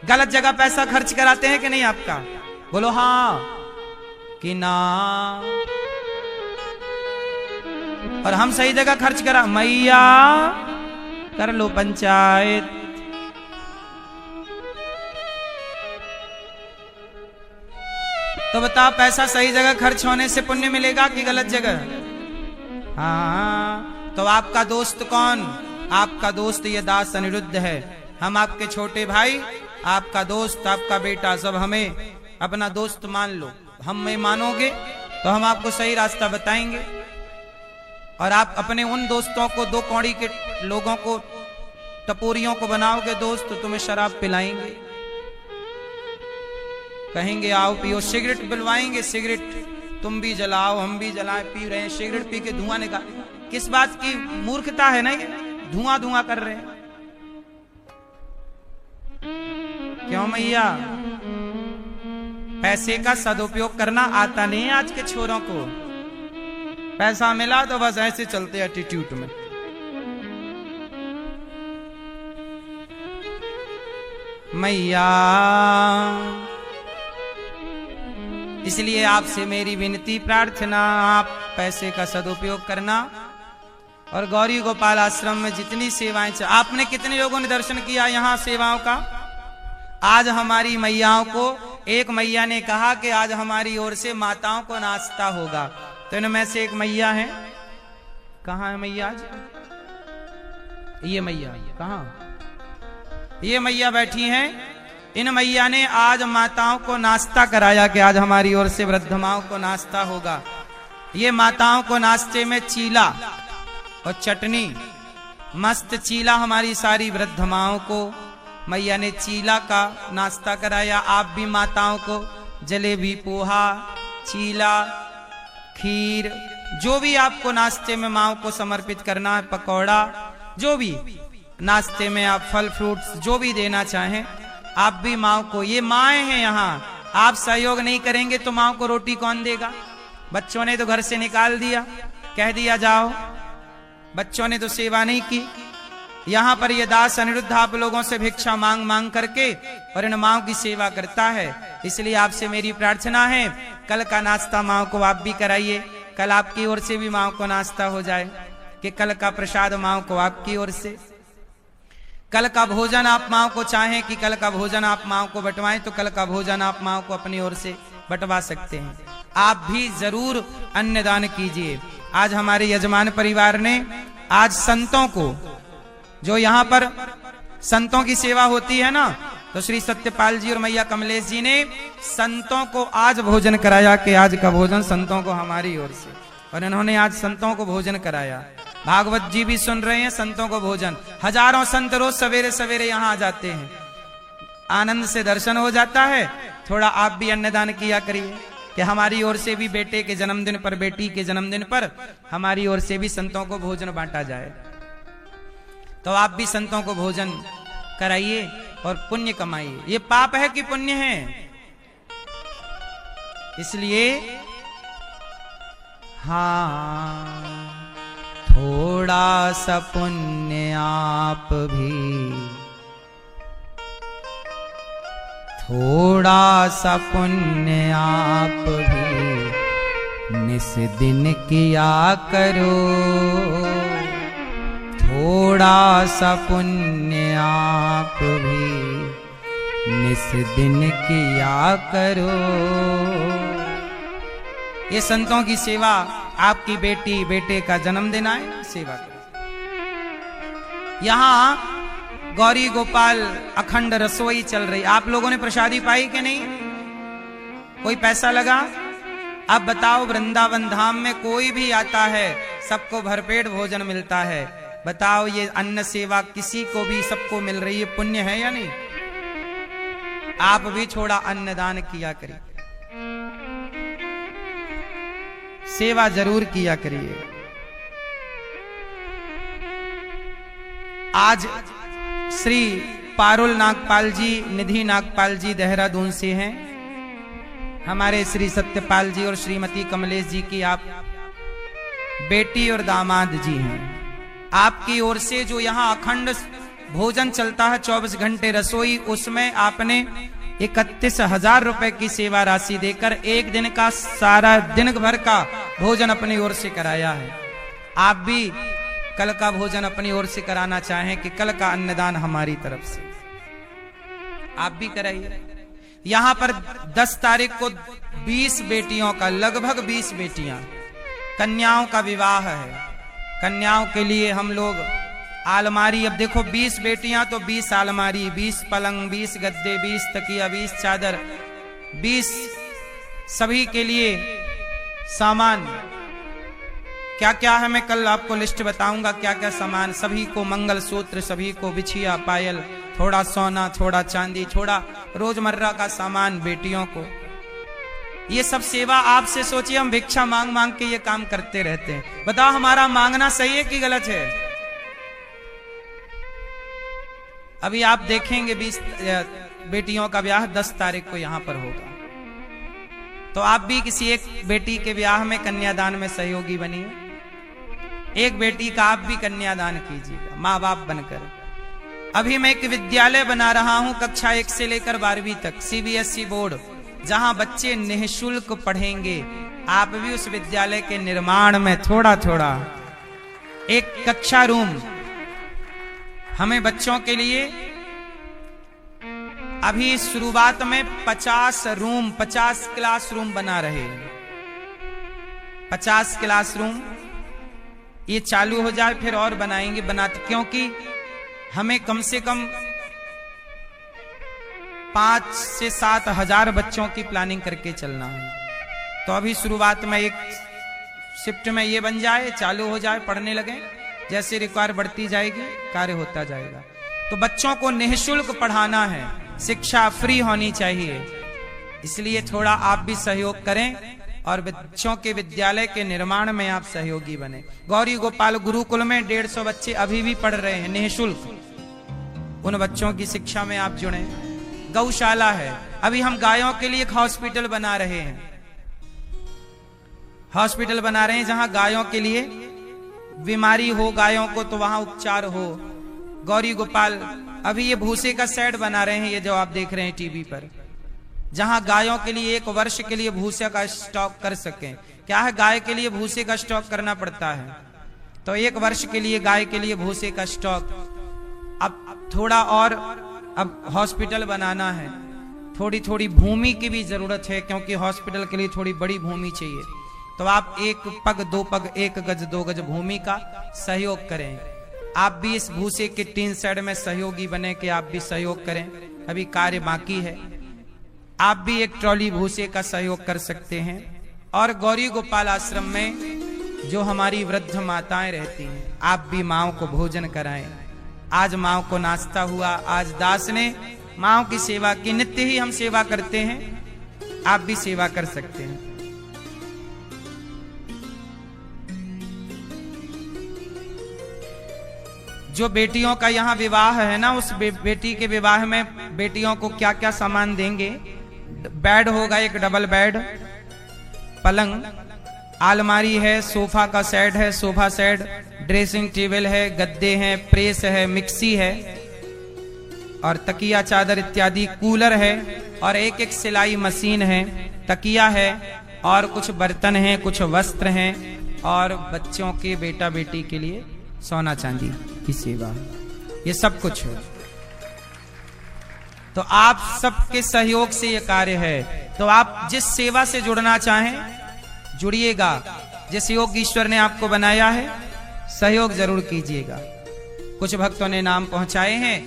गलत जगह पैसा खर्च कराते हैं कि नहीं आपका? बोलो हाँ कि ना। और हम सही जगह खर्च करा, मैया कर लो पंचायत। तो बताओ पैसा सही जगह खर्च होने से पुण्य मिलेगा कि गलत जगह? हाँ, तो आपका दोस्त कौन? आपका दोस्त ये दास अनिरुद्ध है। हम आपके छोटे भाई, आपका दोस्त, आपका बेटा, सब हमें अपना दोस्त मान लो। हमें मानोगे तो हम आपको सही रास्ता बताएंगे, और आप अपने उन दोस्तों को, दो कौड़ी के लोगों को, टपोरियों को बनाओगे दोस्त, तो तुम्हें शराब पिलाएंगे, कहेंगे आओ पियो, सिगरेट पिलवाएंगे, सिगरेट तुम भी जलाओ हम भी जलाएं, पी रहे हैं सिगरेट, पी के धुआं निकाल। किस बात की मूर्खता है ना, ये धुआं धुआं कर रहे हैं। क्यों मैया? पैसे का सदुपयोग करना आता नहीं है आज के छोरों को। पैसा मिला तो बस ऐसे चलते एटीट्यूड में। मैया इसलिए आपसे मेरी विनती प्रार्थना, आप पैसे का सदुपयोग करना, और गौरी गोपाल आश्रम में जितनी सेवाएं आपने, कितने लोगों ने दर्शन किया यहाँ सेवाओं का? आज हमारी मैयाओं को, एक मैया ने कहा कि आज हमारी ओर से माताओं को नाश्ता होगा, तो इनमें से एक मैया है, कहाँ है मैया आज? ये मैया कहाँ? ये मैया बैठी हैं। इन मैया ने आज माताओं को नाश्ता कराया कि आज हमारी ओर से वृद्ध माओं को नाश्ता होगा। ये माताओं को नाश्ते में चीला और चटनी, मस्त चीला हमारी सारी वृद्ध माओं को मैया ने चीला का नाश्ता कराया। आप भी माताओं को जलेबी, पोहा, चीला, खीर, जो भी आपको नाश्ते में माओं को समर्पित करना है, पकौड़ा, जो भी नाश्ते में आप फल फ्रूट्स जो भी देना चाहें, आप भी माओं को, ये माएँ हैं यहाँ, आप सहयोग नहीं करेंगे तो माओं को रोटी कौन देगा? बच्चों ने तो घर से निकाल दिया, कह दिया जाओ, बच्चों ने तो सेवा नहीं की। यहाँ पर ये दास अनिरुद्ध आप लोगों से भिक्षा मांग मांग करके और इन माओं की सेवा करता है। इसलिए आपसे मेरी प्रार्थना है, कल का नाश्ता माओं को आप भी कराइए। कल आपकी ओर से भी माओं को नाश्ता हो जाए, कि कल का प्रसाद माओं को आपकी ओर से, कल का भोजन आप माओं को चाहें कि कल का भोजन आप माओं को बंटवाएं, तो कल का भोजन आप माओं को अपनी ओर से बंटवा सकते हैं। आप भी जरूर अन्नदान कीजिए। आज हमारे यजमान परिवार ने आज संतों को, जो यहाँ पर संतों की सेवा होती है ना, तो श्री सत्यपाल जी और मैया कमलेश जी ने संतों को आज भोजन कराया कि आज का भोजन संतों को हमारी ओर से, और इन्होंने आज संतों को भोजन कराया। भागवत जी भी सुन रहे हैं, संतों को भोजन। हजारों संत रोज सवेरे सवेरे यहाँ आ जाते हैं, आनंद से दर्शन हो जाता है। थोड़ा आप भी अन्नदान किया करिए कि हमारी ओर से भी बेटे के जन्मदिन पर, बेटी के जन्मदिन पर हमारी ओर से भी संतों को भोजन बांटा जाए। तो आप भी संतों को भोजन कराइए और पुण्य कमाइए। ये पाप है कि पुण्य है? इसलिए हाँ, थोड़ा सा पुण्य आप भी, थोड़ा सा पुण्य आप भी निस दिन किया करो, थोड़ा सा पुण्य आप भी निस दिन किया करो। ये संतों की सेवा, आपकी बेटी बेटे का जन्मदिन आए सेवा करो। यहां गौरी गोपाल अखंड रसोई चल रही। आप लोगों ने प्रसादी पाई कि नहीं? कोई पैसा लगा? अब बताओ, वृंदावन धाम में कोई भी आता है सबको भरपेट भोजन मिलता है। बताओ, ये अन्न सेवा किसी को भी सबको मिल रही है, पुण्य है या नहीं? आप भी थोड़ा अन्नदान किया करिए, सेवा जरूर किया करिए। आज श्री पारुल नागपाल जी, निधि नागपाल जी देहरादून से हैं। हमारे श्री सत्यपाल जी और श्रीमती कमलेश जी की आप बेटी और दामाद जी हैं। आपकी ओर से जो यहाँ अखंड भोजन चलता है 24 घंटे रसोई, उसमें आपने 31,000 रुपए की सेवा राशि देकर एक दिन का सारा दिन भर का भोजन अपनी ओर से कराया है। आप भी कल का भोजन अपनी ओर से कराना चाहें कि कल का अन्नदान हमारी तरफ से आप भी कराइए। यहां पर 10 तारीख को 20 बेटियों का, लगभग 20 बेटियां, कन्याओं का विवाह है। कन्याओं के लिए हम लोग आलमारी, अब देखो 20 बेटियां तो 20 आलमारी, 20 पलंग, 20 गद्दे, 20 तकिया, 20 चादर, 20 सभी के लिए सामान। क्या क्या है मैं कल आपको लिस्ट बताऊंगा, क्या क्या सामान। सभी को मंगल सूत्र, सभी को बिछिया, पायल, थोड़ा सोना, थोड़ा चांदी, थोड़ा रोजमर्रा का सामान बेटियों को। ये सब सेवा आपसे सोचिए, हम भिक्षा मांग मांग के ये काम करते रहते हैं। बताओ, हमारा मांगना सही है कि गलत है? अभी आप देखेंगे 20 बेटियों का ब्याह 10 तारीख को यहां पर होगा, तो आप भी किसी एक बेटी के ब्याह में कन्यादान में सहयोगी बनिए। एक बेटी का आप भी कन्यादान कीजिएगा माँ बाप बनकर। अभी मैं एक विद्यालय बना रहा हूं कक्षा 1 से लेकर 12वीं तक, CBSE बोर्ड, जहां बच्चे निःशुल्क पढ़ेंगे। आप भी उस विद्यालय के निर्माण में थोड़ा थोड़ा एक कक्षा रूम हमें बच्चों के लिए अभी शुरुआत में 50 रूम, 50 क्लासरूम बना रहे हैं। 50 क्लासरूम ये चालू हो जाए फिर और बनाएंगे, बनाते, क्योंकि हमें कम से कम 5 से 7 हजार बच्चों की प्लानिंग करके चलना है। तो अभी शुरुआत में एक शिफ्ट में ये बन जाए, चालू हो जाए, पढ़ने लगे, जैसे रिक्वायर बढ़ती जाएगी कार्य होता जाएगा। तो बच्चों को निःशुल्क पढ़ाना है, शिक्षा फ्री होनी चाहिए। इसलिए थोड़ा आप भी सहयोग करें और बच्चों के विद्यालय के निर्माण में आप सहयोगी बने। गौरी गोपाल गुरुकुल में 150 बच्चे अभी भी पढ़ रहे हैं निःशुल्क। उन बच्चों की शिक्षा में आप जुड़े। गौशाला है, अभी हम गायों के लिए एक हॉस्पिटल बना रहे हैं, हॉस्पिटल बना रहे हैं जहां गायों के लिए बीमारी हो गायों को तो वहां उपचार हो। गौरी गोपाल अभी ये भूसे का सेट बना रहे हैं, ये जो आप देख रहे हैं टीवी पर, जहां गायों के लिए 1 वर्ष के लिए भूसे का स्टॉक कर सकें। क्या है, गाय के लिए भूसे का स्टॉक करना पड़ता है, तो 1 वर्ष के लिए गाय के लिए भूसे का स्टॉक। अब थोड़ा और अब हॉस्पिटल बनाना है, थोड़ी थोड़ी भूमि की भी जरूरत है, क्योंकि हॉस्पिटल के लिए थोड़ी बड़ी भूमि चाहिए। तो आप 1 पग 2 पग 1 गज 2 गज भूमि का सहयोग करें। आप भी इस भूसे के 3 साइड में सहयोगी बने कि आप भी सहयोग करें। अभी कार्य बाकी है, आप भी एक ट्रॉली भूसे का सहयोग कर सकते हैं। और गौरी गोपाल आश्रम में जो हमारी वृद्ध माताएं रहती हैं, आप भी माओ को भोजन कराएं। आज माओ को नाश्ता हुआ, आज दास ने माओ की सेवा की। नित्य ही हम सेवा करते हैं, आप भी सेवा कर सकते हैं। जो बेटियों का यहाँ विवाह है ना, उस बेटी के विवाह में बेटियों को क्या क्या सामान देंगे। बेड होगा, एक डबल बेड, पलंग, आलमारी है, सोफा का सेट है, सोफा सेट, ड्रेसिंग टेबल है, गद्दे हैं, प्रेस है, मिक्सी है और तकिया चादर इत्यादि, कूलर है और एक एक सिलाई मशीन है, तकिया है और कुछ बर्तन हैं, कुछ वस्त्र हैं और बच्चों के बेटा बेटी के लिए सोना चांदी की सेवा, ये सब कुछ है। तो आप सबके सहयोग से ये कार्य है। तो आप जिस सेवा से जुड़ना चाहें जुड़िएगा, जिस योग ईश्वर ने आपको बनाया है सहयोग जरूर कीजिएगा। कुछ भक्तों ने नाम पहुंचाए हैं,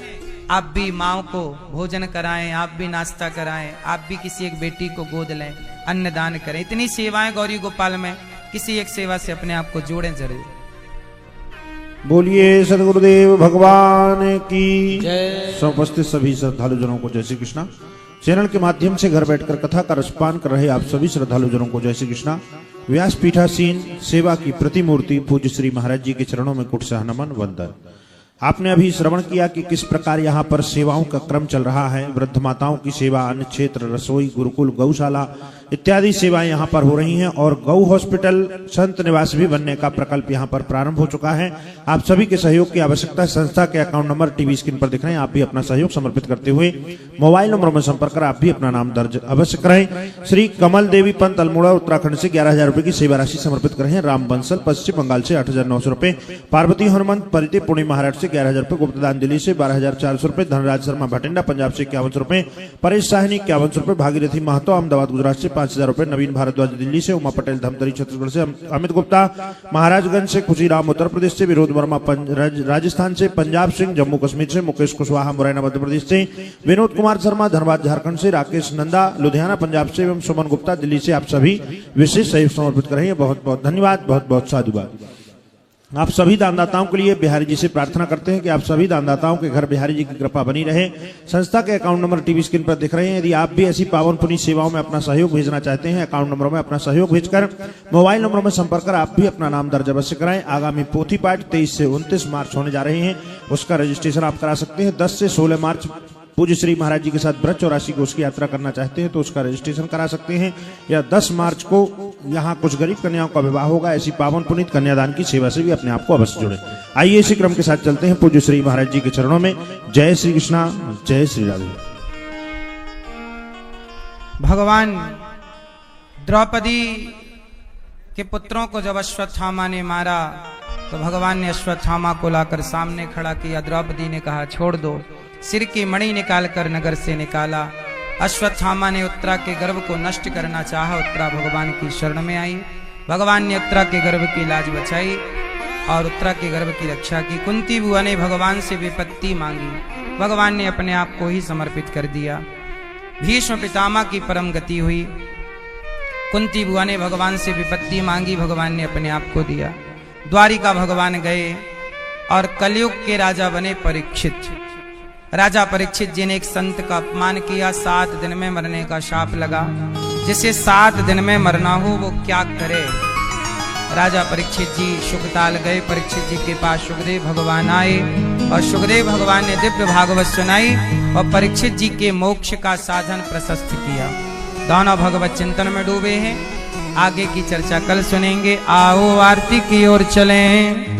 आप भी माओ को भोजन कराएं, आप भी नाश्ता कराएं, आप भी किसी एक बेटी को गोद लें, अन्नदान करें। इतनी सेवाएं गौरी गोपाल में, किसी एक सेवा से अपने आप को जोड़ें जरूर। बोलिए सदगुरुदेव भगवान की जय। उपस्थित सभी श्रद्धालु जनों को जय श्री कृष्णा। चैनल के माध्यम से घर बैठकर कथा का रसपान कर रहे आप सभी श्रद्धालु जनों को जय श्री कृष्णा। व्यासपीठासीन सेवा की प्रतिमूर्ति पूज्य श्री महाराज जी के चरणों में कुटसह नमन वंदन। आपने अभी श्रवण किया कि किस प्रकार यहाँ पर सेवाओं का क्रम चल रहा है। वृद्ध माताओं की सेवा, अन्न क्षेत्र, रसोई, गुरुकुल, गौशाला इत्यादि सेवाएं यहाँ पर हो रही हैं और गौ हॉस्पिटल, संत निवास भी बनने का प्रकल्प यहाँ पर प्रारंभ हो चुका है। आप सभी के सहयोग की आवश्यकता है। संस्था के अकाउंट नंबर टीवी स्क्रीन पर दिख रहे हैं। आप भी अपना सहयोग समर्पित करते हुए मोबाइल नंबर में संपर्क कर आप भी अपना नाम दर्ज अवश्य कराएं। श्री कमल देवी पंत अल्मोड़ा उत्तराखंड से 11,000 रुपए की सेवा राशि समर्पित कर रहे हैं। राम बंसल पश्चिम बंगाल से 8,900 रुपए, पार्वती हनुमंत परिति पुणे महाराष्ट्र से 11,000 रुपए, गुप्तदान दिल्ली से 12,400 रुपए, धनराज शर्मा भटिंडा पंजाब से 51 रुपए, परेश साहनी 51 रुपए, भागीरथी महतो अहमदाबाद गुजरात से 5,000 रुपए, नवीन भारद्वाज दिल्ली से, उमा पटेल धमतरी छत्तीसगढ़ से, अमित गुप्ता महाराजगंज से, खुशीराम उत्तर प्रदेश से, विनोद वर्मा राजस्थान से, पंजाब सिंह जम्मू कश्मीर से, मुकेश कुशवाहा मुरैना मध्य प्रदेश से, विनोद कुमार शर्मा धनबाद झारखंड से, राकेश नंदा लुधियाना पंजाब से एवं सुमन गुप्ता दिल्ली से आप सभी विशेष सहयोग समर्पित कर रहे हैं। बहुत बहुत धन्यवाद, बहुत बहुत साधुवाद। आप सभी दानदाताओं के लिए बिहारी जी से प्रार्थना करते हैं कि आप सभी दानदाताओं के घर बिहारी जी की कृपा बनी रहे। संस्था के अकाउंट नंबर टीवी स्क्रीन पर दिख रहे हैं। यदि आप भी ऐसी पावन पुण्य सेवाओं में अपना सहयोग भेजना चाहते हैं, अकाउंट नंबर में अपना सहयोग भेजकर मोबाइल नंबर में संपर्क कर आप भी अपना नाम दर्ज अवश्य कराएं। आगामी पोथी पाठ 23 से 29 मार्च होने जा रहे हैं, उसका रजिस्ट्रेशन आप करा सकते हैं। 10 से 16 मार्च पूज्य श्री महाराज जी के साथ ब्रज चौरासी को उसकी यात्रा करना चाहते हैं तो उसका रजिस्ट्रेशन करा सकते हैं। या 10 मार्च को यहाँ कुछ गरीब कन्याओं का विवाह होगा। ऐसी पावन पुनीत कन्यादान की सेवा से भी अपने आप को अवश्य जुड़े। आइए इसी क्रम के साथ चलते हैं पूज्य श्री महाराज जी के चरणों में। जय श्री कृष्णा, जय श्री राधे। भगवान द्रौपदी के पुत्रों को जब अश्वत्थामा ने मारा तो भगवान ने अश्वत्थामा को लाकर सामने खड़ा किया। द्रौपदी ने कहा छोड़ दो। सिर की मणि निकालकर नगर से निकाला। अश्वत्थामा ने उत्तरा के गर्भ को नष्ट करना चाहा। उत्तरा भगवान की शरण में आई। भगवान ने उत्तरा के गर्भ की लाज बचाई और उत्तरा के गर्भ की रक्षा की। कुंती बुआ ने भगवान से विपत्ति मांगी। भगवान ने अपने आप को ही समर्पित कर दिया। भीष्म पितामह की परम गति हुई। कुंती बुआ ने भगवान से विपत्ति मांगी, भगवान ने अपने आप को दिया। द्वारिका भगवान गए और कलयुग के राजा बने परीक्षित। राजा परीक्षित जी ने एक संत का अपमान किया। 7 दिन में मरने का शाप लगा। जिसे 7 दिन में मरना हो वो क्या करे। राजा परीक्षित जी शुकताल गए। परीक्षित जी के पास सुखदेव भगवान आए और सुखदेव भगवान ने दिव्य भागवत सुनाई और परीक्षित जी के मोक्ष का साधन प्रशस्त किया। दोनों भगवत चिंतन में डूबे हैं। आगे की चर्चा कल सुनेंगे। आओ आरती की ओर चलें।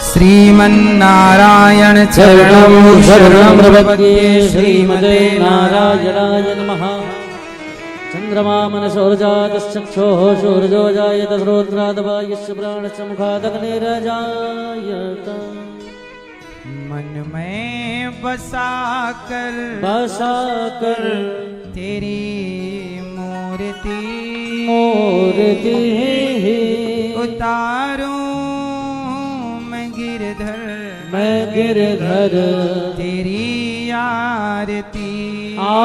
श्रीमन्नारायण चरणं शरणं प्रपद्ये। श्रीमते नारायणाय नमः। चंद्रमा मनसोर्जातश्चक्षुः सूर्यो जायत श्रोत्रादवायुश्च प्राणश्च मुखादग्निरजायत। मन में बसाकर तेरी मूर्ति उतारूं मैं गिरधर तेरी आरती हो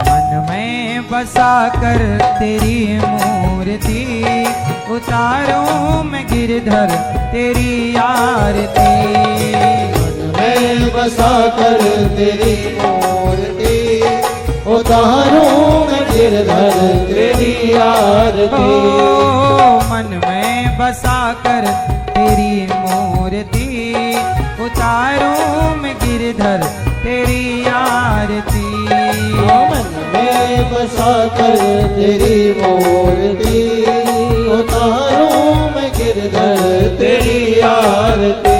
मन में बसाकर तेरी मूर्ति उतारूं मैं गिरधर तेरी आरती। मन में बसाकर तेरी मूर्ति उतारूं मैं गिरधर तेरी आरती। मन में बसा कर तेरी मूर्ति उतारूं मैं गिरधर तेरी आरती। मन में बसा कर तेरी मूर्ति उतारूं मैं गिरधर तेरी आरती।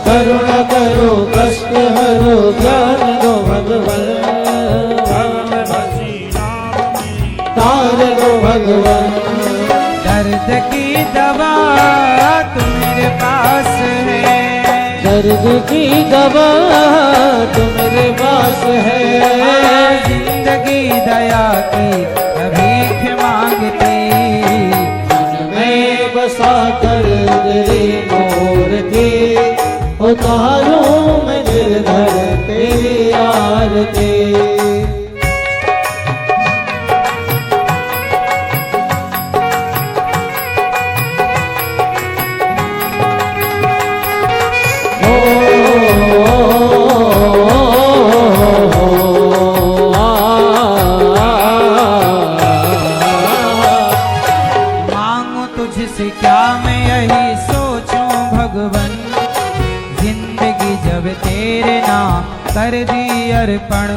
करुणा करो कष्ट हरो ज्ञान दो भगवन। तार दो भगवन। दर्द की दवा तुम्हारे पास है। दर्द की दवा तुम्हारे पास है। जिंदगी दया की भीख मांगती। मैं बसा कर तेरी मूर्ति उतारूं मैं गिरधर तेरी आरती। मांगू तुझसे क्या मैं यही सोचूं भगवन। जिंदगी जब तेरे नाम कर दी अर्पण।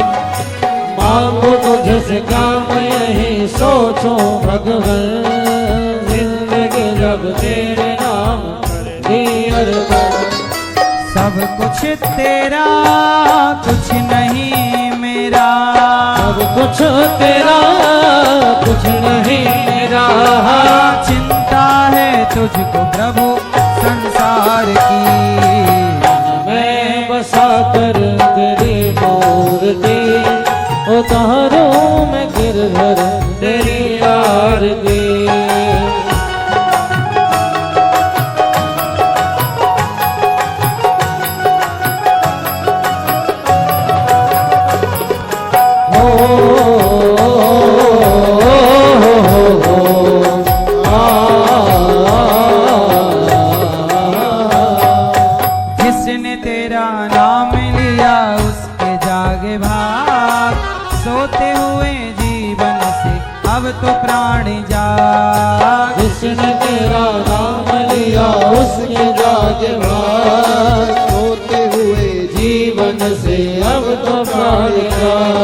मांगो तुझसे काम यही सोचो भगवन। जिंदगी जब तेरे नाम दी अर्पण। सब कुछ तेरा कुछ नहीं मेरा। सब कुछ तेरा कुछ नहीं मेरा। चिंता है तुझको प्रभु संसार की। मैं बसा कर तेरी मूर्ति उतारूं मैं गिरधर तेरी आरती। जिसने तेरा नाम लिया उसके जागे भाग। सोते हुए जीवन से अब तो प्राण जाग। जिसने तेरा नाम लिया उसके जागे भाग। सोते हुए जीवन से अब तो प्राण जाग।